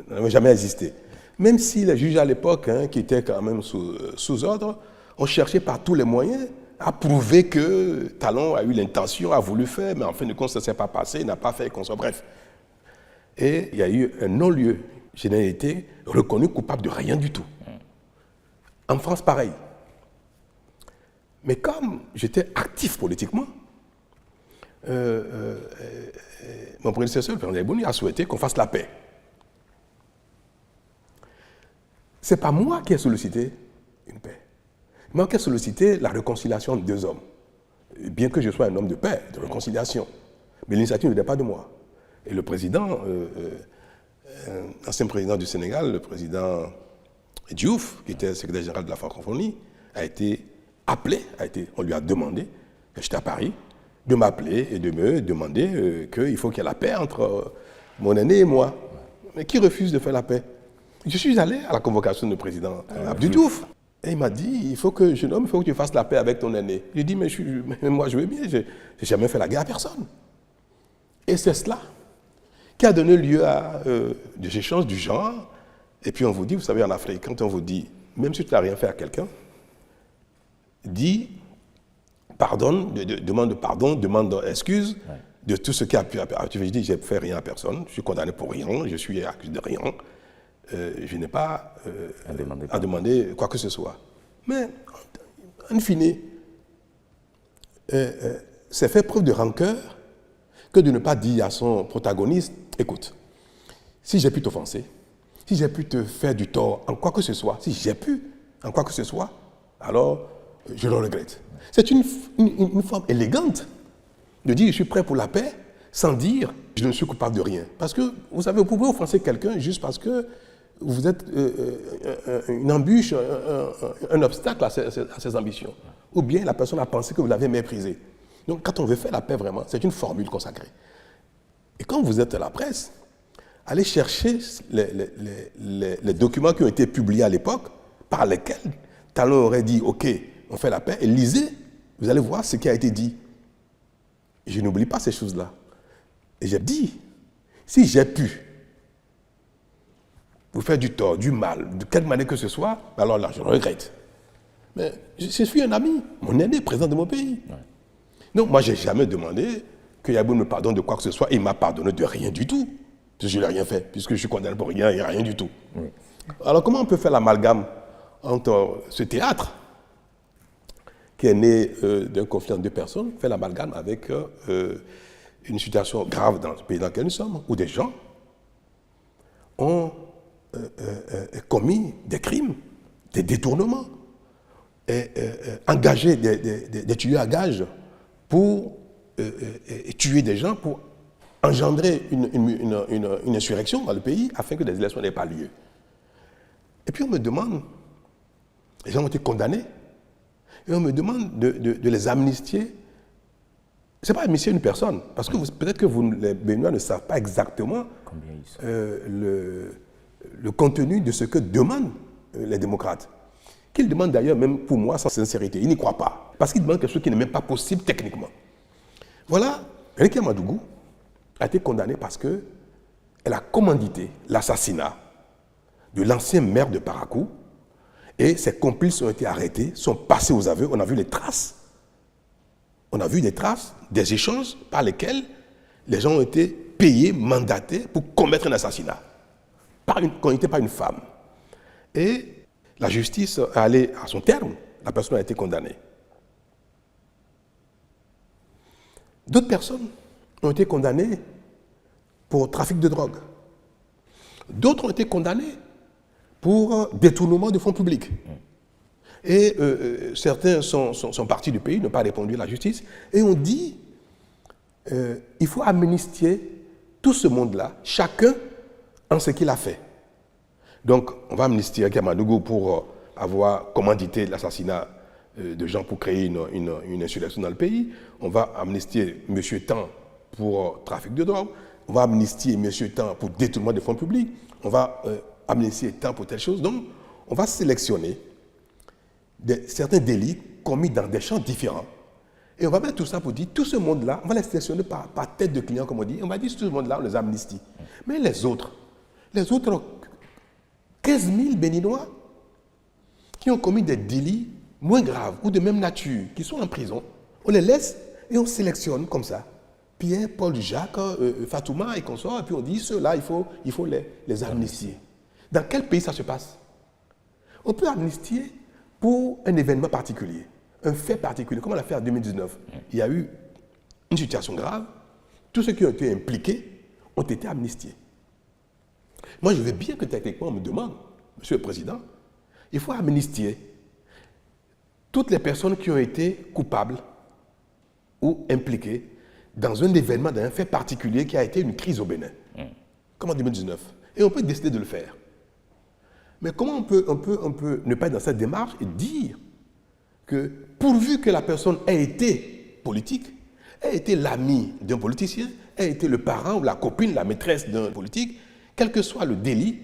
n'avaient jamais existé. Même si les juges à l'époque, qui étaient quand même sous ordre, ont cherché par tous les moyens à prouver que Talon a eu l'intention, a voulu faire, mais en fin de compte, ça ne s'est pas passé, il n'a pas fait, bref. Et il y a eu un non-lieu. Je n'ai été reconnu coupable de rien du tout. En France, pareil. Mais comme j'étais actif politiquement, mon prédécesseur, le président Bouni, a souhaité qu'on fasse la paix. Ce n'est pas moi qui ai sollicité une paix. Moi qui ai sollicité la réconciliation de deux hommes. Bien que je sois un homme de paix, de réconciliation. Mais l'initiative ne venait pas de moi. Et le président, ancien président du Sénégal, le président Diouf, qui était secrétaire général de la francophonie, a été appelé, on lui a demandé, j'étais à Paris, de m'appeler et de me demander qu'il faut qu'il y ait la paix entre mon aîné et moi. Mais qui refuse de faire la paix? Je suis allé à la convocation du président Abdou Diouf. Et il m'a dit, il faut que tu fasses la paix avec ton aîné. J'ai dit, mais moi je veux bien, je n'ai jamais fait la guerre à personne. Et c'est cela qui a donné lieu à des échanges du genre. Et puis on vous dit, vous savez, en Afrique, quand on vous dit, même si tu n'as rien fait à quelqu'un, dis pardonne, demande pardon, demande excuse de tout ce qui a pu... Je dis, je n'ai fait rien à personne, je suis condamné pour rien, je suis accusé de rien. Je n'ai pas à demander quoi que ce soit. Mais, en fine, c'est faire preuve de rancœur que de ne pas dire à son protagoniste, écoute, si j'ai pu t'offenser, si j'ai pu te faire du tort en quoi que ce soit, si j'ai pu en quoi que ce soit, alors je le regrette. C'est une forme élégante de dire je suis prêt pour la paix sans dire je ne suis coupable de rien. Parce que, vous savez, vous pouvez offenser quelqu'un juste parce que vous êtes une embûche, un obstacle à ses ambitions. Ou bien la personne a pensé que vous l'avez méprisé. Donc quand on veut faire la paix vraiment, c'est une formule consacrée. Et quand vous êtes à la presse, allez chercher les documents qui ont été publiés à l'époque, par lesquels Talon aurait dit, OK, on fait la paix, et lisez, vous allez voir ce qui a été dit. Et je n'oublie pas ces choses-là. Et j'ai dit, si j'ai pu vous faire du tort, du mal, de quelque manière que ce soit, alors là, je le regrette. Mais je suis un ami, mon aîné, président de mon pays. Ouais. Donc moi, je n'ai jamais demandé que Yabou me pardonne de quoi que ce soit, et il m'a pardonné de rien du tout. Parce que je n'ai rien fait, puisque je suis condamné pour rien et rien du tout. Oui. Alors comment on peut faire l'amalgame entre ce théâtre, qui est né d'un conflit entre deux personnes, faire l'amalgame avec une situation grave dans le pays dans lequel nous sommes, où des gens ont commis des crimes, des détournements, et engagé des tueurs à gages pour tuer des gens, pour engendrer une insurrection dans le pays afin que des élections n'aient pas lieu. Et puis on me demande, les gens ont été condamnés, et on me demande de les amnistier. Ce n'est pas amnistier une personne, parce que peut-être que les Béninois ne savent pas exactement le contenu de ce que demandent les démocrates. Qu'ils demandent d'ailleurs, même pour moi, sans sincérité. Ils n'y croient pas. Parce qu'ils demandent quelque chose qui n'est même pas possible techniquement. Voilà, Réki Amadougou a été condamnée parce qu'elle a commandité l'assassinat de l'ancien maire de Parakou, et ses complices ont été arrêtés, sont passés aux aveux. On a vu les traces. On a vu des traces, des échanges par lesquels les gens ont été payés, mandatés pour commettre un assassinat. Qu'on n'était pas une femme. Et la justice est allée à son terme. La personne a été condamnée. D'autres personnes ont été condamnées pour trafic de drogue. D'autres ont été condamnées pour détournement de fonds publics. Et certains sont partis du pays, n'ont pas répondu à la justice, et on dit il faut amnistier tout ce monde-là, chacun en ce qu'il a fait. Donc, on va amnistier Réki Amadougou pour avoir commandité l'assassinat de gens pour créer une insurrection dans le pays. On va amnistier M. Tan pour trafic de drogue. On va amnistier M. Tan pour détournement de fonds publics. On va amnistier Tan pour telle chose. Donc, on va sélectionner certains délits commis dans des champs différents. Et on va mettre tout ça pour dire, tout ce monde-là, on va les sélectionner par tête de client, comme on dit. On va dire, tout ce monde-là, on les amnistie. Mais les autres 15 000 Béninois qui ont commis des délits moins graves ou de même nature, qui sont en prison, on les laisse et on sélectionne comme ça. Pierre, Paul, Jacques, Fatouma et consorts, et puis on dit, ceux-là, il faut les amnistier. Dans quel pays ça se passe? On peut amnistier pour un événement particulier, un fait particulier, comme on l'a fait en 2019. Il y a eu une situation grave, tous ceux qui ont été impliqués ont été amnistiés. Moi, je veux bien que techniquement on me demande, Monsieur le Président, il faut amnistier toutes les personnes qui ont été coupables ou impliquées dans un événement, dans un fait particulier qui a été une crise au Bénin, comme en 2019. Et on peut décider de le faire. Mais comment on peut ne pas être dans cette démarche et dire que pourvu que la personne ait été politique, ait été l'ami d'un politicien, ait été le parent ou la copine, la maîtresse d'un politique, quel que soit le délit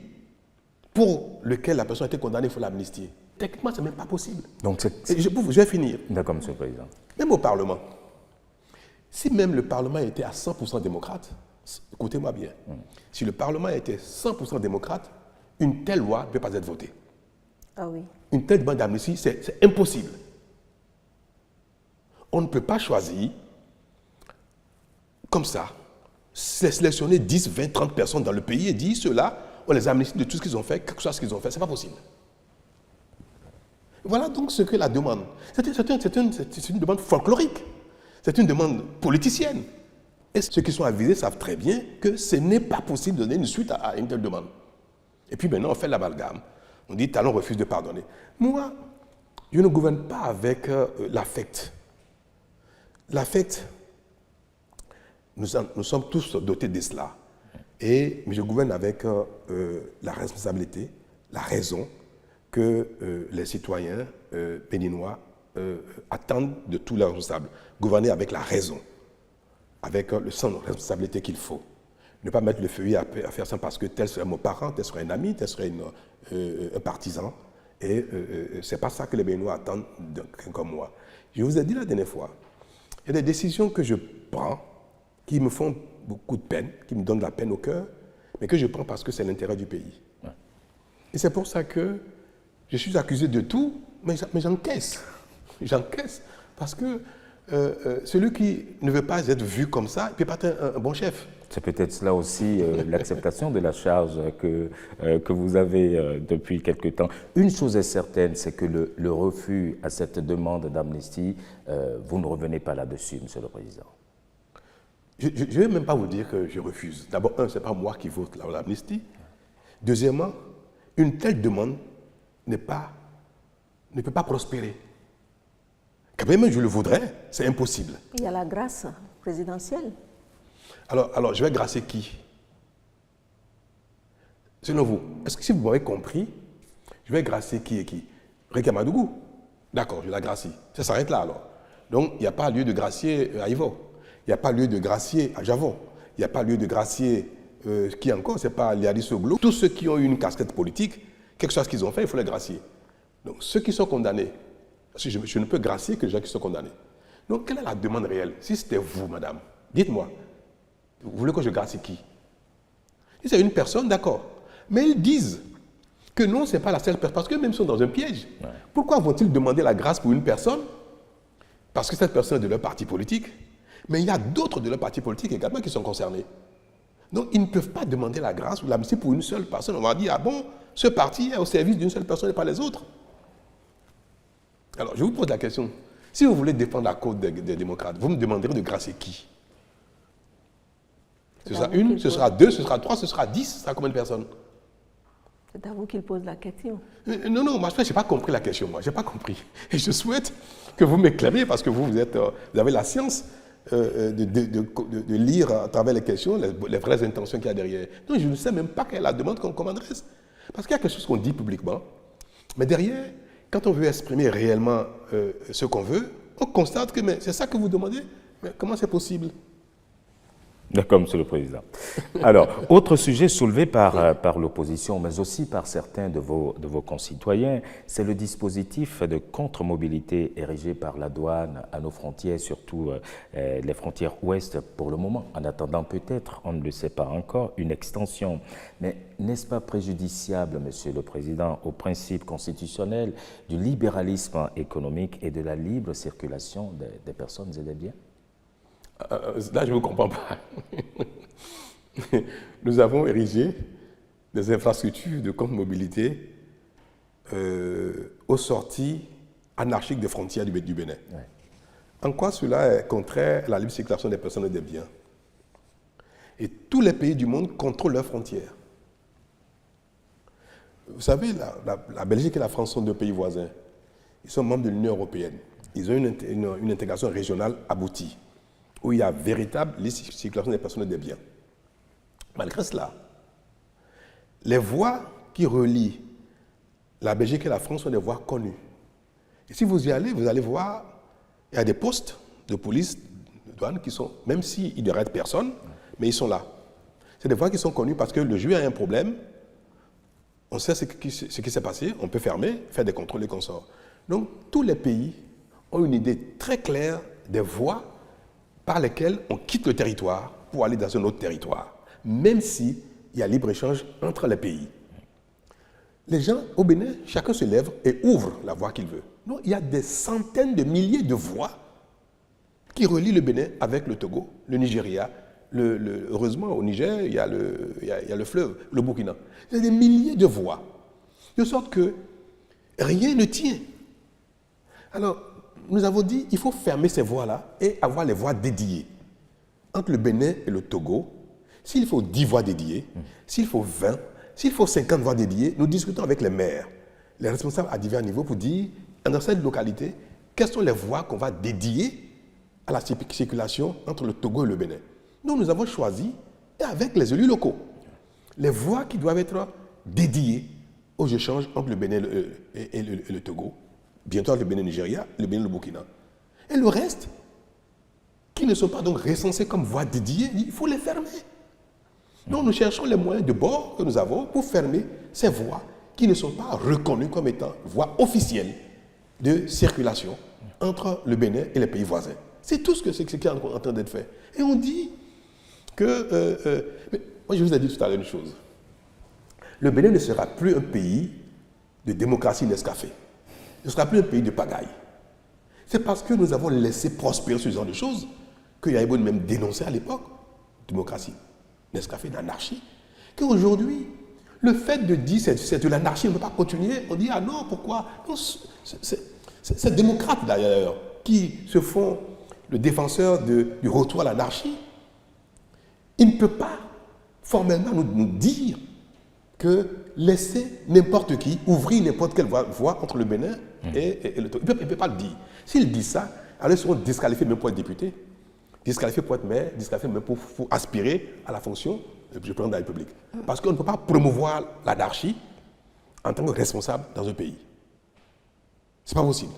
pour lequel la personne a été condamnée, il faut l'amnistier. Techniquement, ce n'est même pas possible. Donc je vais finir. D'accord, Monsieur le Président. Même au Parlement. Si même le Parlement était à 100% démocrate, écoutez-moi bien, si le Parlement était 100% démocrate, une telle loi ne peut pas être votée. Ah oui. Une telle demande d'amnistie, c'est impossible. On ne peut pas choisir comme ça, sélectionner 10, 20, 30 personnes dans le pays et dire ceux-là, on les amnistie de tout ce qu'ils ont fait, quel que soit ce qu'ils ont fait. Ce n'est pas possible. Voilà donc ce que la demande. C'est une demande folklorique. C'est une demande politicienne. Et ceux qui sont avisés savent très bien que ce n'est pas possible de donner une suite à une telle demande. Et puis maintenant, on fait l'amalgame. On dit, Talon refuse de pardonner. Moi, je ne gouverne pas avec l'affect. L'affect, nous sommes tous dotés de cela. Mais je gouverne avec la responsabilité, la raison que les citoyens béninois attendent de tous leurs responsables. Gouverner avec la raison, avec le sens de responsabilité qu'il faut. Ne pas mettre le feuillet à faire ça parce que tel serait mon parent, tel serait un ami, tel serait un partisan. Et ce n'est pas ça que les Béninois attendent de quelqu'un comme moi. Je vous ai dit la dernière fois, il y a des décisions que je prends qui me font beaucoup de peine, qui me donnent de la peine au cœur, mais que je prends parce que c'est l'intérêt du pays. Ouais. Et c'est pour ça que je suis accusé de tout, mais j'encaisse. J'encaisse parce que celui qui ne veut pas être vu comme ça, il ne peut pas être un bon chef. C'est peut-être cela aussi l'acceptation de la charge que vous avez depuis quelque temps. Une chose est certaine, c'est que le refus à cette demande d'amnistie, vous ne revenez pas là-dessus, Monsieur le Président. Je ne vais même pas vous dire que je refuse. D'abord, ce n'est pas moi qui vote l'amnistie. Deuxièmement, une telle demande ne peut pas prospérer. Quand même, je le voudrais, c'est impossible. Il y a la grâce présidentielle. Alors, je vais gracier qui? Selon vous, est-ce que si vous m'avez compris, je vais gracier qui et qui? Rika Madougou. D'accord, je la gracie. Ça s'arrête là alors. Donc, il n'y a pas lieu de gracier à Ivo. Il n'y a pas lieu de gracier à Javon. Il n'y a pas lieu de gracier qui encore, ce n'est pas Liadis Oglou. Tous ceux qui ont eu une casquette politique, quelque chose qu'ils ont fait, il faut les gracier. Donc, ceux qui sont condamnés, parce que je ne peux gracier que les gens qui sont condamnés. Donc, quelle est la demande réelle? Si c'était vous, madame, dites-moi, vous voulez que je gracie qui? Si c'est une personne, d'accord. Mais ils disent que non, ce n'est pas la seule personne, parce qu'eux-mêmes sont dans un piège. Ouais. Pourquoi vont-ils demander la grâce pour une personne? Parce que cette personne est de leur parti politique. Mais il y a d'autres de leur parti politique également qui sont concernés. Donc, ils ne peuvent pas demander la grâce ou l'amnistie pour une seule personne. On va dire, ah bon, ce parti est au service d'une seule personne et pas les autres. Alors, je vous pose la question. Si vous voulez défendre la cause des démocrates, vous me demanderez de gracier qui? Ce sera une, ce sera deux, ce sera trois, ce sera 10, ce sera combien de personnes? C'est à vous qu'il pose la question. Non, moi, je n'ai pas compris la question, moi. Je n'ai pas compris. Et je souhaite que vous m'éclairiez parce que vous avez la science de lire à travers les questions les vraies intentions qu'il y a derrière. Non, je ne sais même pas quelle est la demande qu'on m'adresse. Parce qu'il y a quelque chose qu'on dit publiquement, mais derrière, quand on veut exprimer réellement ce qu'on veut, on constate que c'est ça que vous demandez. Mais comment c'est possible? D'accord, Monsieur le Président. Alors, autre sujet soulevé par l'opposition, mais aussi par certains de vos concitoyens, c'est le dispositif de contre-mobilité érigé par la douane à nos frontières, surtout les frontières ouest pour le moment, en attendant peut-être, on ne le sait pas encore, une extension. Mais n'est-ce pas préjudiciable, Monsieur le Président, au principe constitutionnel du libéralisme économique et de la libre circulation des personnes et des biens? Là, je ne vous comprends pas. Nous avons érigé des infrastructures de contre-mobilité aux sorties anarchiques des frontières du Bénin. Ouais. En quoi cela est contraire à la libre circulation des personnes et des biens? Et tous les pays du monde contrôlent leurs frontières. Vous savez, la Belgique et la France sont deux pays voisins. Ils sont membres de l'Union européenne. Ils ont une intégration régionale aboutie, où il y a véritable circulation des personnes et des biens. Malgré cela, les voies qui relient la Belgique et la France sont des voies connues. Et si vous y allez, vous allez voir, il y a des postes de police, de douane qui sont, même s'ils n'arrêtent personne, mais ils sont là. C'est des voies qui sont connues parce que le juge a un problème, on sait ce qui s'est passé, on peut fermer, faire des contrôles et consorts. Donc, tous les pays ont une idée très claire des voies par lesquelles on quitte le territoire pour aller dans un autre territoire, même s'il y a libre-échange entre les pays. Les gens au Bénin, chacun se lève et ouvre la voie qu'il veut. Non, il y a des centaines de milliers de voies qui relient le Bénin avec le Togo, le Nigeria. Heureusement, au Niger, il y a le fleuve, le Burkina. Il y a des milliers de voies, de sorte que rien ne tient. Alors, nous avons dit qu'il faut fermer ces voies-là et avoir les voies dédiées. Entre le Bénin et le Togo, s'il faut 10 voies dédiées, s'il faut 20, s'il faut 50 voies dédiées, nous discutons avec les maires, les responsables à divers niveaux pour dire, dans cette localité, quelles sont les voies qu'on va dédier à la circulation entre le Togo et le Bénin. Donc nous avons choisi, et avec les élus locaux, les voies qui doivent être dédiées aux échanges entre le Bénin et le Togo, bientôt le Bénin Nigeria, le Bénin le Burkina. Et le reste, qui ne sont pas donc recensés comme voies dédiées, il faut les fermer. Donc nous cherchons les moyens de bord que nous avons pour fermer ces voies qui ne sont pas reconnues comme étant voies officielles de circulation entre le Bénin et les pays voisins. C'est tout ce qui est en train d'être fait. Et on dit que... mais moi je vous ai dit tout à l'heure une chose. Le Bénin ne sera plus un pays de démocratie Nescafé. Ce ne sera plus un pays de pagaille. C'est parce que nous avons laissé prospérer ce genre de choses que Yaïboun même dénonçait à l'époque, démocratie, Nescafé, d'anarchie, qu'aujourd'hui, le fait de dire c'est de l'anarchie, on ne peut pas continuer, on dit ah non, pourquoi? C'est démocrates d'ailleurs qui se font le défenseur du retour à l'anarchie, il ne peut pas formellement nous dire que laisser n'importe qui ouvrir n'importe quelle voie entre le Bénin et le Togo. Il ne peut pas le dire. S'il dit ça, alors ils seront disqualifiés même pour être députés, disqualifiés pour être maire, disqualifiés même pour aspirer à la fonction du président de la République. Parce qu'on ne peut pas promouvoir l'anarchie en tant que responsable dans un pays. Ce n'est pas possible.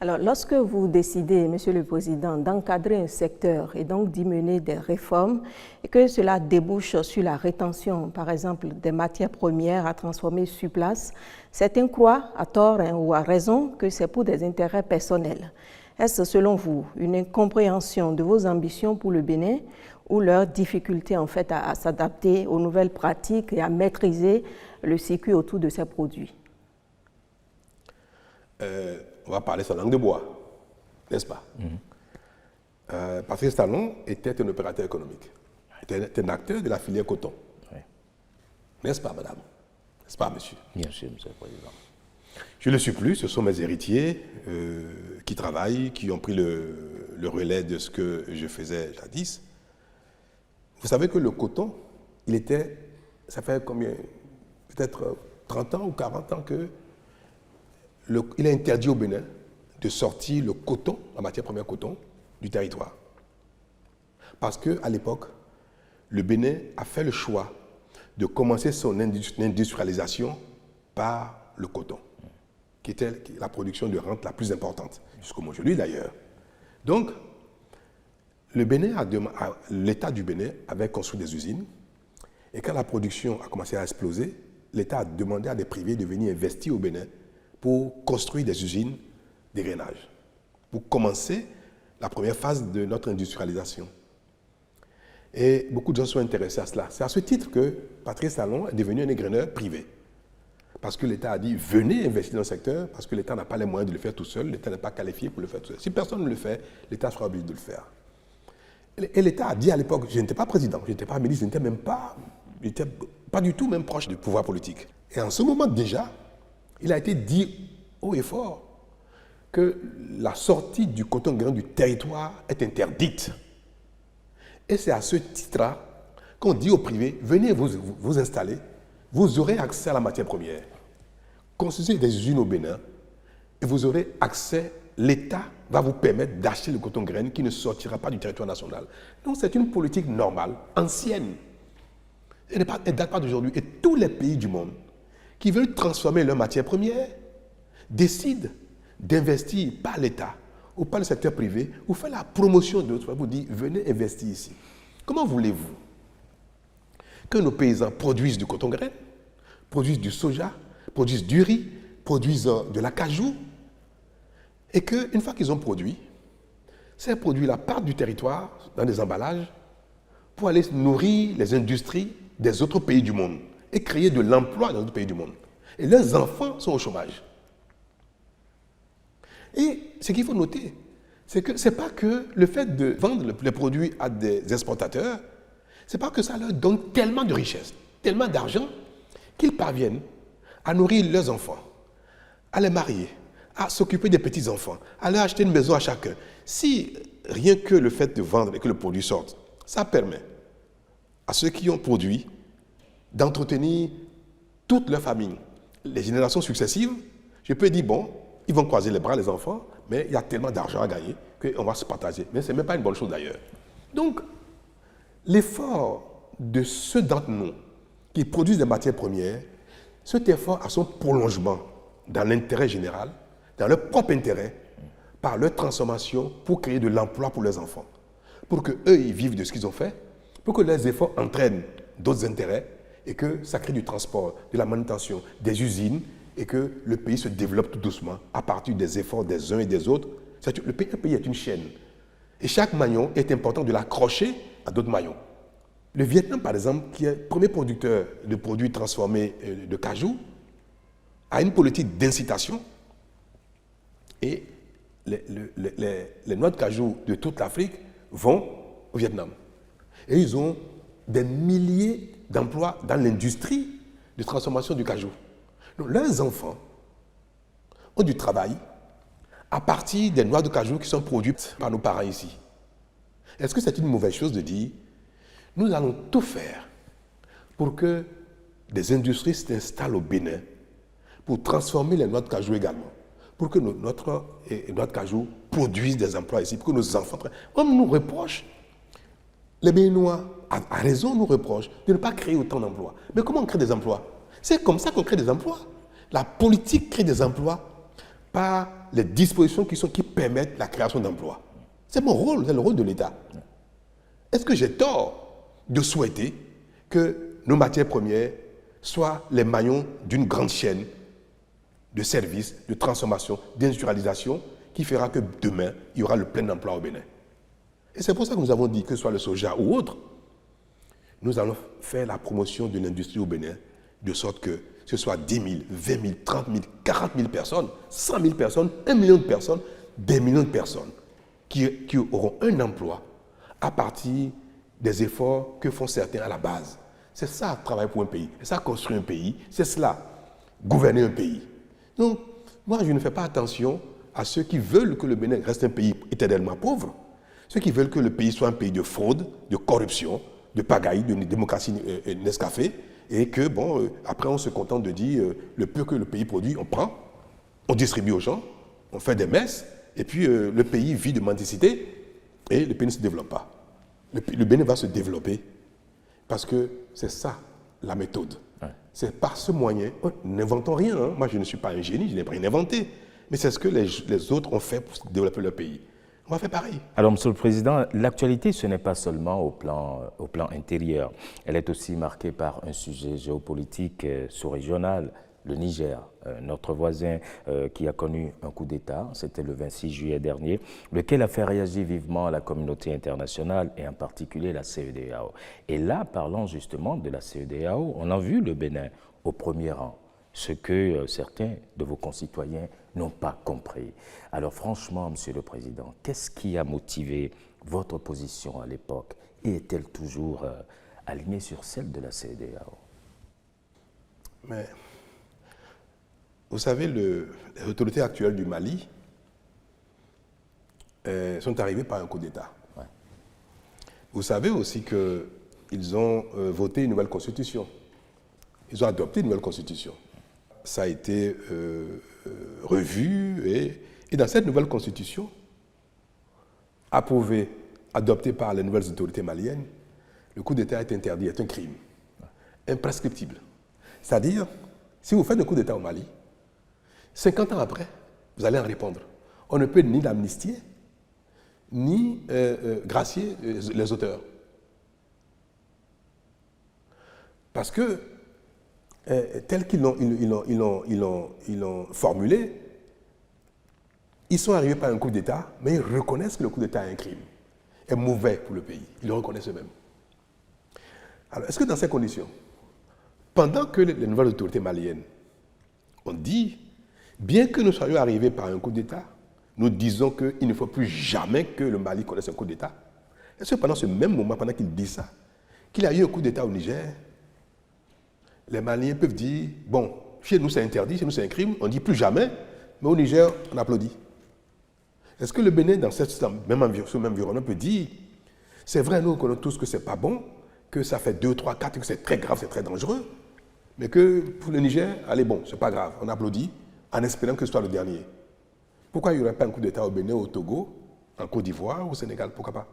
Alors, lorsque vous décidez, Monsieur le Président, d'encadrer un secteur et donc d'y mener des réformes, et que cela débouche sur la rétention, par exemple, des matières premières à transformer sur place, certains croient, à tort ou à raison, que c'est pour des intérêts personnels. Est-ce, selon vous, une incompréhension de vos ambitions pour le Bénin ou leur difficulté, en fait, à s'adapter aux nouvelles pratiques et à maîtriser le circuit autour de ces produits? On va parler sa langue de bois, n'est-ce pas? Patrice Talon était un opérateur économique, était un acteur de la filière coton. Oui. N'est-ce pas, madame? N'est-ce pas, monsieur? Bien sûr, monsieur le Président. Je ne le suis plus, ce sont mes héritiers qui travaillent, qui ont pris le relais de ce que je faisais jadis. Vous savez que le coton, ça fait combien? Peut-être 30 ans ou 40 ans que il est interdit au Bénin de sortir le coton, la matière première coton, du territoire. Parce qu'à l'époque, le Bénin a fait le choix de commencer son industrialisation par le coton, qui était la production de rente la plus importante, jusqu'au aujourd'hui d'ailleurs. Donc, l'État du Bénin avait construit des usines, et quand la production a commencé à exploser, l'État a demandé à des privés de venir investir au Bénin pour construire des usines d'égrainage, pour commencer la première phase de notre industrialisation. Et beaucoup de gens sont intéressés à cela. C'est à ce titre que Patrice Talon est devenu un égraineur privé. Parce que l'État a dit, venez investir dans le secteur, parce que l'État n'a pas les moyens de le faire tout seul, l'État n'est pas qualifié pour le faire tout seul. Si personne ne le fait, l'État sera obligé de le faire. Et l'État a dit à l'époque, je n'étais pas président, je n'étais pas ministre, je n'étais pas du tout même proche du pouvoir politique. Et en ce moment déjà, il a été dit haut et fort que la sortie du coton grain du territoire est interdite. Et c'est à ce titre-là qu'on dit aux privés, venez vous installer, vous aurez accès à la matière première. Construisez des usines au Bénin et vous aurez accès, l'État va vous permettre d'acheter le coton grain qui ne sortira pas du territoire national. Donc c'est une politique normale, ancienne. Elle ne date pas d'aujourd'hui. Et tous les pays du monde qui veulent transformer leur matière première décident d'investir par l'État ou par le secteur privé ou faire la promotion de l'autre. Vous dites, venez investir ici. Comment voulez-vous que nos paysans produisent du coton grain, produisent du soja, produisent du riz, produisent de l'acajou, et qu'une fois qu'ils ont produit, ces produits-là partent du territoire dans des emballages pour aller nourrir les industries des autres pays du monde et créer de l'emploi dans d'autres pays du monde. Et leurs enfants sont au chômage. Et ce qu'il faut noter, c'est que ce n'est pas que le fait de vendre les produits à des exportateurs, ce n'est pas que ça leur donne tellement de richesse, tellement d'argent, qu'ils parviennent à nourrir leurs enfants, à les marier, à s'occuper des petits-enfants, à leur acheter une maison à chacun. Si rien que le fait de vendre et que le produit sorte, ça permet à ceux qui ont produit d'entretenir toute leur famille, les générations successives, je peux dire, bon, ils vont croiser les bras, les enfants, mais il y a tellement d'argent à gagner qu'on va se partager. Mais ce n'est même pas une bonne chose d'ailleurs. Donc, l'effort de ceux d'entre nous qui produisent des matières premières, cet effort a son prolongement dans l'intérêt général, dans leur propre intérêt, par leur transformation pour créer de l'emploi pour leurs enfants. Pour qu'eux, ils vivent de ce qu'ils ont fait, pour que leurs efforts entraînent d'autres intérêts et que ça crée du transport, de la manutention, des usines et que le pays se développe tout doucement à partir des efforts des uns et des autres. Un pays est une chaîne. Et chaque maillon est important de l'accrocher à d'autres maillons. Le Vietnam, par exemple, qui est le premier producteur de produits transformés de cajou, a une politique d'incitation et les noix de cajou de toute l'Afrique vont au Vietnam. Et ils ont des milliers d'emplois dans l'industrie de transformation du cajou. Donc, leurs enfants ont du travail à partir des noix de cajou qui sont produites par nos parents ici. Est-ce que c'est une mauvaise chose de dire Nous allons tout faire pour que des industries s'installent au Bénin pour transformer les noix de cajou également, pour que notre noix de cajou produisent des emplois ici, pour que nos enfants... On nous reproche, les Béninois, à raison, nous reprochent de ne pas créer autant d'emplois. Mais comment on crée des emplois? C'est comme ça qu'on crée des emplois. La politique crée des emplois par les dispositions qui permettent la création d'emplois. C'est mon rôle, c'est le rôle de l'État. Est-ce que j'ai tort de souhaiter que nos matières premières soient les maillons d'une grande chaîne de services, de transformation, d'industrialisation qui fera que demain, il y aura le plein emploi au Bénin? Et c'est pour ça que nous avons dit, que ce soit le soja ou autre, nous allons faire la promotion de l'industrie au Bénin, de sorte que ce soit 10 000, 20 000, 30 000, 40 000 personnes, 100 000 personnes, 1 million de personnes, des millions de personnes qui auront un emploi à partir des efforts que font certains à la base. C'est ça, travailler pour un pays. C'est ça, construire un pays. C'est cela, gouverner un pays. Donc, moi, je ne fais pas attention à ceux qui veulent que le Bénin reste un pays éternellement pauvre, ceux qui veulent que le pays soit un pays de fraude, de corruption, de pagaille, de démocratie Nescafé, et que, bon, après, on se contente de dire le peu que le pays produit, on prend, on distribue aux gens, on fait des messes, et puis le pays vit de mendicité, et le pays ne se développe pas. Le Bénin va se développer, parce que c'est ça, la méthode. Ouais. C'est par ce moyen, n'inventons rien, hein. Moi, je ne suis pas un génie, je n'ai rien inventé, mais c'est ce que les autres ont fait pour développer leur pays. On va faire pareil. Alors, Monsieur le Président, l'actualité, ce n'est pas seulement au plan intérieur. Elle est aussi marquée par un sujet géopolitique sous-régional, le Niger, notre voisin qui a connu un coup d'État, c'était le 26 juillet dernier, lequel a fait réagir vivement la communauté internationale et en particulier la CEDEAO. Et là, parlant justement de la CEDEAO, on a vu le Bénin au premier rang, ce que certains de vos concitoyens n'ont pas compris. Alors franchement, Monsieur le Président, qu'est-ce qui a motivé votre position à l'époque et est-elle toujours alignée sur celle de la CEDEAO? Mais, vous savez, les autorités actuelles du Mali sont arrivées par un coup d'État. Ouais. Vous savez aussi qu'ils ont voté une nouvelle constitution. Ils ont adopté une nouvelle constitution. Ça a été revu et dans cette nouvelle constitution, approuvée, adoptée par les nouvelles autorités maliennes, le coup d'État est interdit, est un crime, imprescriptible. C'est-à-dire, si vous faites un coup d'État au Mali, 50 ans après, vous allez en répondre. On ne peut ni l'amnistier, ni gracier les auteurs. Parce que tel qu'ils l'ont formulé, ils sont arrivés par un coup d'État, mais ils reconnaissent que le coup d'État est un crime, est mauvais pour le pays. Ils le reconnaissent eux-mêmes. Alors, est-ce que dans ces conditions, pendant que les nouvelles autorités maliennes ont dit, bien que nous soyons arrivés par un coup d'État, nous disons qu'il ne faut plus jamais que le Mali connaisse un coup d'État, est-ce que pendant ce même moment, pendant qu'ils disent ça, qu'il y a eu un coup d'État au Niger, les Maliens peuvent dire, bon, chez nous c'est interdit, chez nous c'est un crime, on ne dit plus jamais, mais au Niger, on applaudit. Est-ce que le Bénin, dans ce même environnement, peut dire, c'est vrai, nous connaissons tous que ce n'est pas bon, que ça fait 2, 3, 4, que c'est très grave, c'est très dangereux, mais que pour le Niger, allez, bon, c'est pas grave, on applaudit, en espérant que ce soit le dernier. Pourquoi il n'y aurait pas un coup d'État au Bénin, au Togo, en Côte d'Ivoire, au Sénégal, pourquoi pas?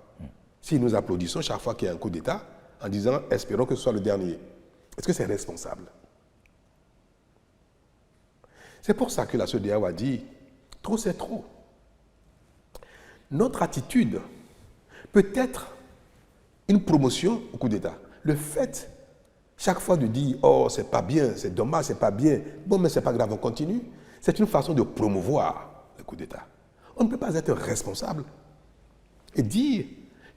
Si nous applaudissons chaque fois qu'il y a un coup d'État, en disant, espérons que ce soit le dernier. Est-ce que c'est responsable? C'est pour ça que la CEDEAO a dit, trop c'est trop. Notre attitude peut être une promotion au coup d'État. Le fait, chaque fois de dire, oh, c'est pas bien, c'est dommage, c'est pas bien, bon, mais c'est pas grave, on continue, c'est une façon de promouvoir le coup d'État. On ne peut pas être responsable et dire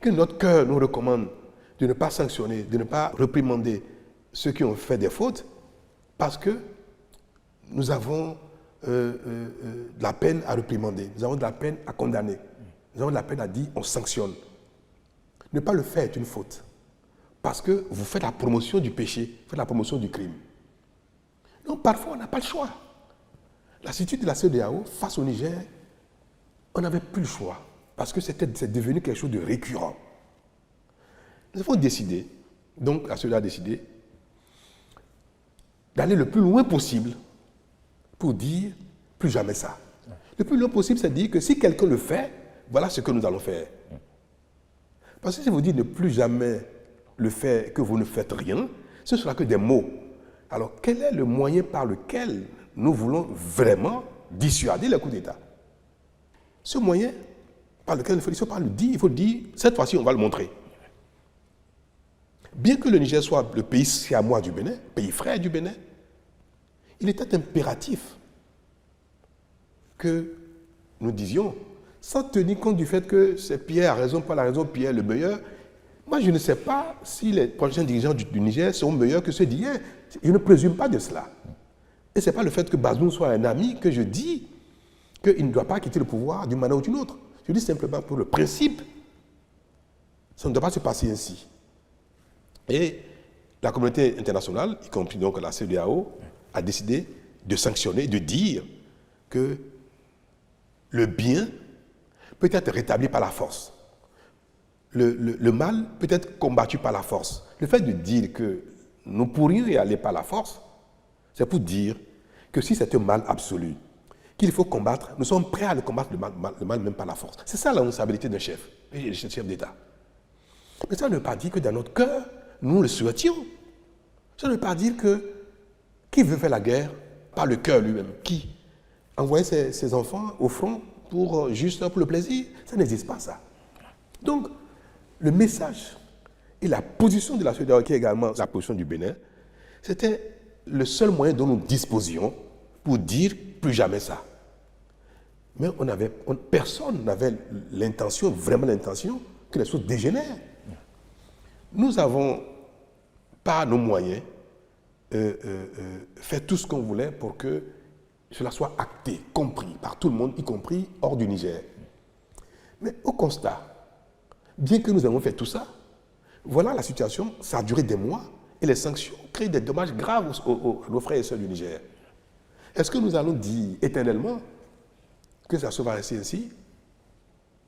que notre cœur nous recommande de ne pas sanctionner, de ne pas réprimander ceux qui ont fait des fautes, parce que nous avons de la peine à réprimander, nous avons de la peine à condamner, nous avons de la peine à dire on sanctionne. Ne pas le faire est une faute, parce que vous faites la promotion du péché, vous faites la promotion du crime. Donc parfois on n'a pas le choix. L'attitude de la CEDEAO face au Niger, on n'avait plus le choix, parce que c'est devenu quelque chose de récurrent. Nous avons décidé Donc, la CEDEAO a décidé d'aller le plus loin possible pour dire plus jamais ça. Le plus loin possible, c'est dire que si quelqu'un le fait, voilà ce que nous allons faire. Parce que si vous dites ne plus jamais le faire, que vous ne faites rien, ce ne sera que des mots. Alors, quel est le moyen par lequel nous voulons vraiment dissuader les coups d'État? Ce moyen par lequel il faut pas le dire, il faut dire, cette fois-ci, on va le montrer. Bien que le Niger soit le pays siamois du Bénin, pays frère du Bénin, il était impératif que nous disions, sans tenir compte du fait que c'est Pierre a raison, Paul a raison, Pierre est le meilleur. Moi, je ne sais pas si les prochains dirigeants du Niger seront meilleurs que ceux d'hier. Je ne présume pas de cela. Et ce n'est pas le fait que Bazoum soit un ami que je dis qu'il ne doit pas quitter le pouvoir d'une manière ou d'une autre. Je dis simplement pour le principe, ça ne doit pas se passer ainsi. Et la communauté internationale, y compris donc la CEDEAO, a décidé de sanctionner, de dire que le bien peut être rétabli par la force. Le mal peut être combattu par la force. Le fait de dire que nous pourrions y aller par la force, c'est pour dire que si c'est un mal absolu, qu'il faut combattre, nous sommes prêts à le combattre, le mal même par la force. C'est ça la responsabilité d'un chef, et chef d'État. Mais ça ne veut pas dire que dans notre cœur, nous le souhaitions. Ça ne veut pas dire que qui veut faire la guerre par le cœur lui-même. Qui envoyer ses enfants au front juste pour le plaisir, ça n'existe pas ça. Donc, le message et la position de la CEDEAO, qui est également la position du Bénin, c'était le seul moyen dont nous disposions pour dire plus jamais ça. Mais personne n'avait l'intention, vraiment l'intention, que les choses dégénèrent. Nous avons, par nos moyens, fait tout ce qu'on voulait pour que cela soit acté, compris par tout le monde, y compris hors du Niger. Mais au constat, bien que nous ayons fait tout ça, voilà la situation, ça a duré des mois et les sanctions créent des dommages graves à nos frères et sœurs du Niger. Est-ce que nous allons dire éternellement que ça se va rester ainsi?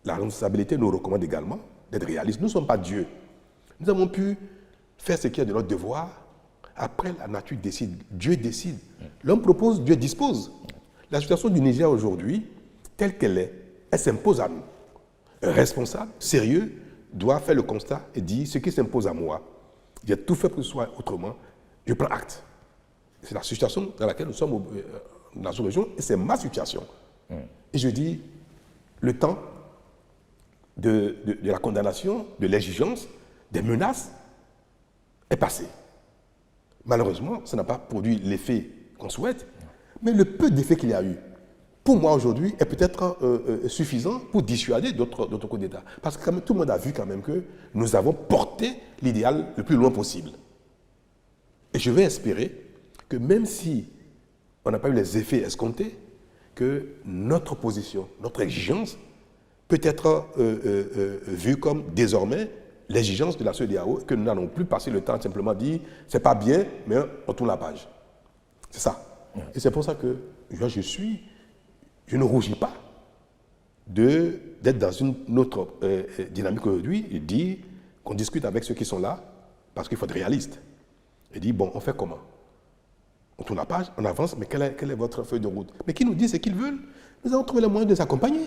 La responsabilité nous recommande également d'être réalistes. Nous ne sommes pas Dieu. Nous avons pu faire ce qui est de notre devoir. Après, la nature décide. Dieu décide. L'homme propose, Dieu dispose. La situation du Niger aujourd'hui, telle qu'elle est, elle s'impose à nous. Un responsable, sérieux, doit faire le constat et dire ce qui s'impose à moi. J'ai tout fait pour que ce soit autrement. Je prends acte. C'est la situation dans laquelle nous sommes dans la sous-région et c'est ma situation. Et je dis, le temps de la condamnation, de l'exigence, des menaces est passé. Malheureusement, ça n'a pas produit l'effet qu'on souhaite, mais le peu d'effet qu'il y a eu, pour moi aujourd'hui, est peut-être suffisant pour dissuader d'autres coups d'État. Parce que tout le monde a vu quand même que nous avons porté l'idéal le plus loin possible. Et je vais espérer que même si on n'a pas eu les effets escomptés, que notre position, notre exigence peut être vue comme désormais l'exigence de la CEDEAO, que nous n'allons plus passer le temps de simplement dire c'est pas bien, mais on tourne la page. C'est ça. Et c'est pour ça que je ne rougis pas d'être dans une autre dynamique aujourd'hui et dire qu'on discute avec ceux qui sont là, parce qu'il faut être réaliste. Et dire, bon, on fait comment? On tourne la page, on avance, mais quelle est votre feuille de route? Mais qui nous dit ce qu'ils veulent? Nous allons trouver le moyen de les accompagner.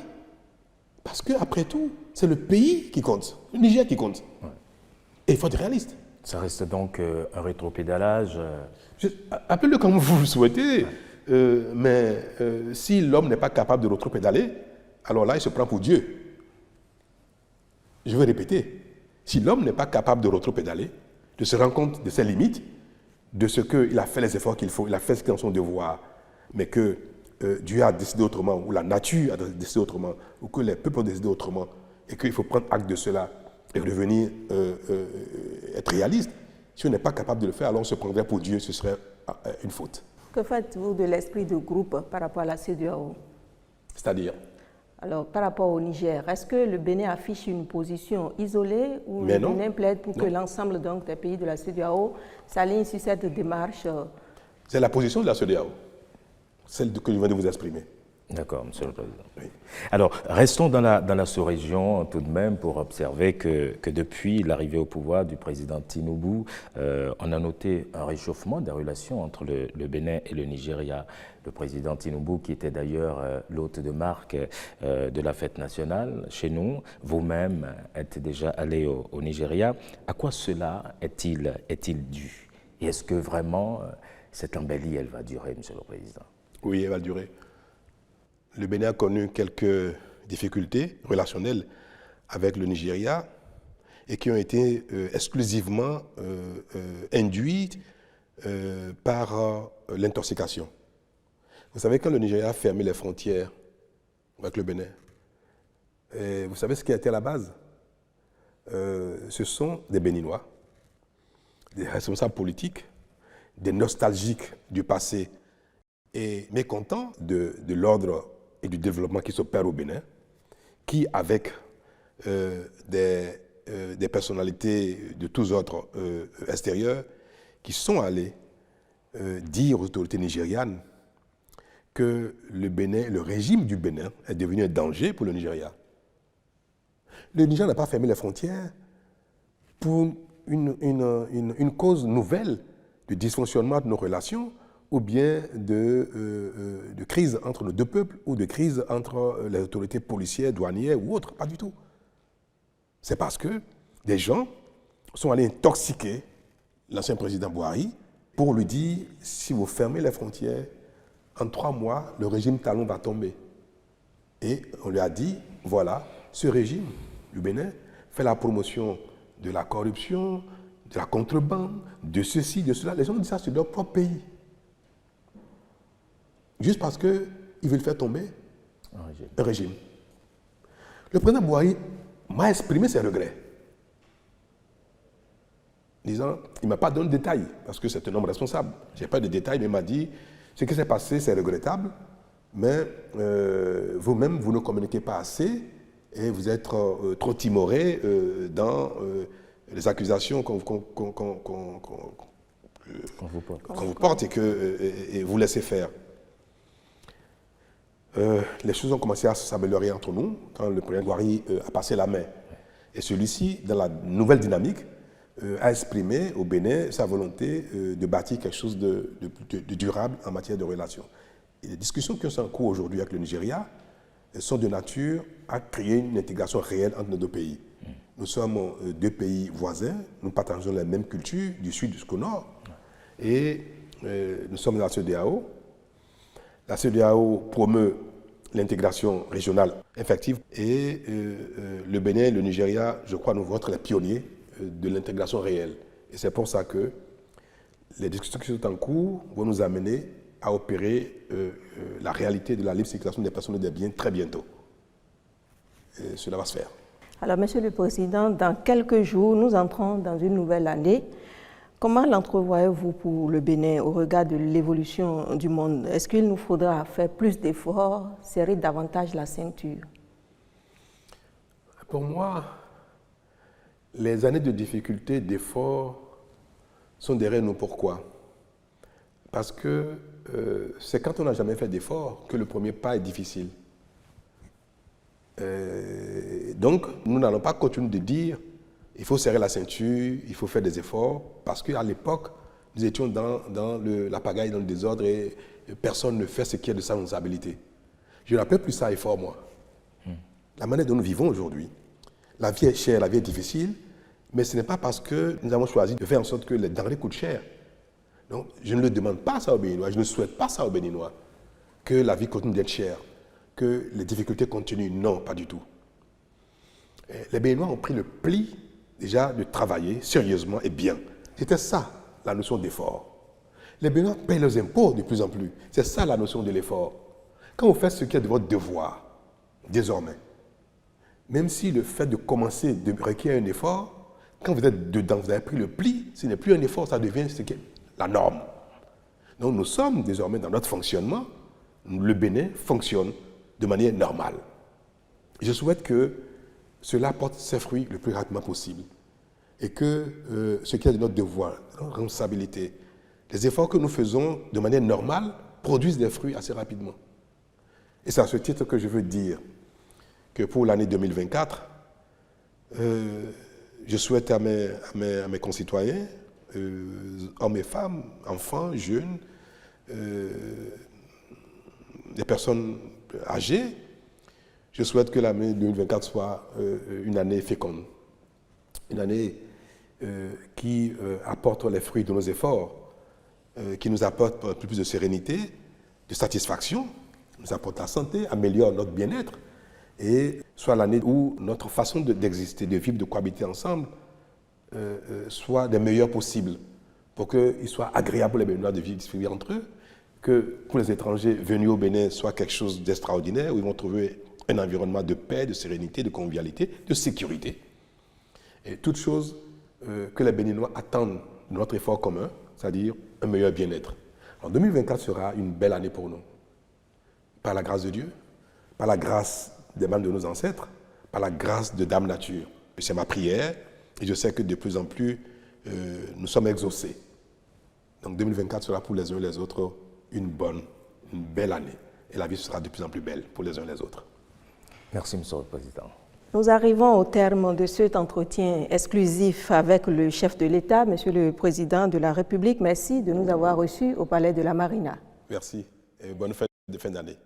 Parce qu'après tout, c'est le pays qui compte, le Niger qui compte. Ouais. Et il faut être réaliste. Ça reste donc un rétropédalage. Appelez-le comme vous le souhaitez, mais si l'homme n'est pas capable de rétropédaler, alors là, il se prend pour Dieu. Je vais répéter. Si l'homme n'est pas capable de rétropédaler, de se rendre compte de ses limites, de ce qu'il a fait les efforts qu'il faut, il a fait ce qui est son devoir, mais que Dieu a décidé autrement, ou la nature a décidé autrement, ou que les peuples ont décidé autrement, et qu'il faut prendre acte de cela et revenir être réaliste. Si on n'est pas capable de le faire, alors on se prendrait pour Dieu, ce serait une faute. Que faites-vous de l'esprit de groupe par rapport à la CEDEAO? C'est-à-dire? Alors, par rapport au Niger, est-ce que le Bénin affiche une position isolée ou le Bénin plaide pour que l'ensemble donc, des pays de la CEDEAO s'alignent sur cette démarche? C'est la position de la CEDEAO, celle que je viens de vous exprimer. D'accord, Monsieur le Président. Oui. Alors, restons dans la sous-région tout de même pour observer que depuis l'arrivée au pouvoir du président Tinubu, on a noté un réchauffement des relations entre le Bénin et le Nigeria. Le président Tinubu, qui était d'ailleurs l'hôte de marque de la fête nationale chez nous, vous-même êtes déjà allé au Nigeria. À quoi cela est-il dû? Et est-ce que vraiment cette embellie, elle va durer, Monsieur le Président? Oui, elle va durer. Le Bénin a connu quelques difficultés relationnelles avec le Nigeria et qui ont été exclusivement induites par l'intoxication. Vous savez, quand le Nigeria a fermé les frontières avec le Bénin, vous savez ce qui a été à la base? Ce sont des Béninois, des responsables politiques, des nostalgiques du passé et mécontents de l'ordre et du développement qui s'opère au Bénin, qui, avec des personnalités de tous ordres extérieurs, qui sont allés dire aux autorités nigérianes que le régime du Bénin est devenu un danger pour le Nigeria. Le Nigeria n'a pas fermé les frontières pour une cause nouvelle de dysfonctionnement de nos relations ou bien de crise entre nos deux peuples ou de crise entre les autorités policières, douanières ou autres, pas du tout. C'est parce que des gens sont allés intoxiquer l'ancien président Buhari pour lui dire « si vous fermez les frontières, en 3 mois, le régime Talon va tomber ». Et on lui a dit « voilà, ce régime du Bénin fait la promotion de la corruption, de la contrebande, de ceci, de cela. » Les gens disent ça sur leur propre pays. Juste parce qu'ils veulent faire tomber un régime. Le président Buhari m'a exprimé ses regrets. Disant, il ne m'a pas donné de détails, parce que c'est un homme responsable. Je n'ai pas de détails, mais il m'a dit, ce qui s'est passé, c'est regrettable, mais vous-même, vous ne communiquez pas assez et vous êtes trop timoré dans les accusations qu'on vous porte et vous laissez faire. Les choses ont commencé à s'améliorer entre nous quand le président Buhari a passé la main. Et celui-ci, dans la nouvelle dynamique, a exprimé au Bénin sa volonté de bâtir quelque chose de durable en matière de relations. Et les discussions qui sont en cours aujourd'hui avec le Nigeria sont de nature à créer une intégration réelle entre nos deux pays. Nous sommes 2 pays voisins, nous partageons la même culture, du sud jusqu'au nord, et nous sommes dans la CEDEAO. La CEDEAO promeut l'intégration régionale effective et le Bénin et le Nigeria, je crois, nous vont être les pionniers de l'intégration réelle. Et c'est pour ça que les discussions qui sont en cours vont nous amener à opérer la réalité de la libre circulation des personnes et des biens très bientôt. Et cela va se faire. Alors, Monsieur le Président, dans quelques jours, nous entrons dans une nouvelle année. Comment l'entrevoyez-vous pour le Bénin au regard de l'évolution du monde? Est-ce qu'il nous faudra faire plus d'efforts, serrer davantage la ceinture? Pour moi, les années de difficulté, d'efforts sont derrière nous. Pourquoi? Parce que c'est quand on n'a jamais fait d'efforts que le premier pas est difficile. Donc, nous n'allons pas continuer de dire il faut serrer la ceinture, il faut faire des efforts, parce qu'à l'époque, nous étions dans la pagaille, dans le désordre, et personne ne fait ce qui est de sa responsabilité. Je n'appelle plus ça effort, moi. La manière dont nous vivons aujourd'hui, la vie est chère, la vie est difficile, mais ce n'est pas parce que nous avons choisi de faire en sorte que les denrées coûtent cher. Donc, je ne le demande pas ça aux Béninois, je ne souhaite pas ça aux Béninois, que la vie continue d'être chère, que les difficultés continuent. Non, pas du tout. Les Béninois ont pris le pli déjà de travailler sérieusement et bien. C'était ça, la notion d'effort. Les Béninois payent leurs impôts de plus en plus. C'est ça la notion de l'effort. Quand vous faites ce qui est de votre devoir, désormais, même si le fait de commencer requiert un effort, quand vous êtes dedans, vous avez pris le pli, ce n'est plus un effort, ça devient ce qui est la norme. Donc nous sommes désormais dans notre fonctionnement, le Bénin fonctionne de manière normale. Je souhaite que cela porte ses fruits le plus rapidement possible et que ce qui est de notre devoir, notre responsabilité, les efforts que nous faisons de manière normale produisent des fruits assez rapidement. Et c'est à ce titre que je veux dire que pour l'année 2024, je souhaite à mes concitoyens, hommes et femmes, enfants, jeunes, des personnes âgées, je souhaite que l'année 2024 soit une année féconde, une année qui apporte les fruits de nos efforts, qui nous apporte plus de sérénité, de satisfaction, nous apporte la santé, améliore notre bien-être, et soit l'année où notre façon d'exister, de vivre, de cohabiter ensemble, soit des meilleures possibles, pour qu'il soit agréable pour les Béninois de vivre entre eux, que pour les étrangers venus au Bénin soit quelque chose d'extraordinaire, où ils vont trouver un environnement de paix, de sérénité, de convivialité, de sécurité. Et toutes choses que les Béninois attendent de notre effort commun, c'est-à-dire un meilleur bien-être. En 2024 sera une belle année pour nous, par la grâce de Dieu, par la grâce des membres de nos ancêtres, par la grâce de Dame Nature. C'est ma prière, et je sais que de plus en plus, nous sommes exaucés. Donc 2024 sera pour les uns et les autres une belle année. Et la vie sera de plus en plus belle pour les uns et les autres. Merci, Monsieur le Président. Nous arrivons au terme de cet entretien exclusif avec le chef de l'État, Monsieur le Président de la République. Merci de nous avoir reçus au Palais de la Marina. Merci et bonne fête de fin d'année.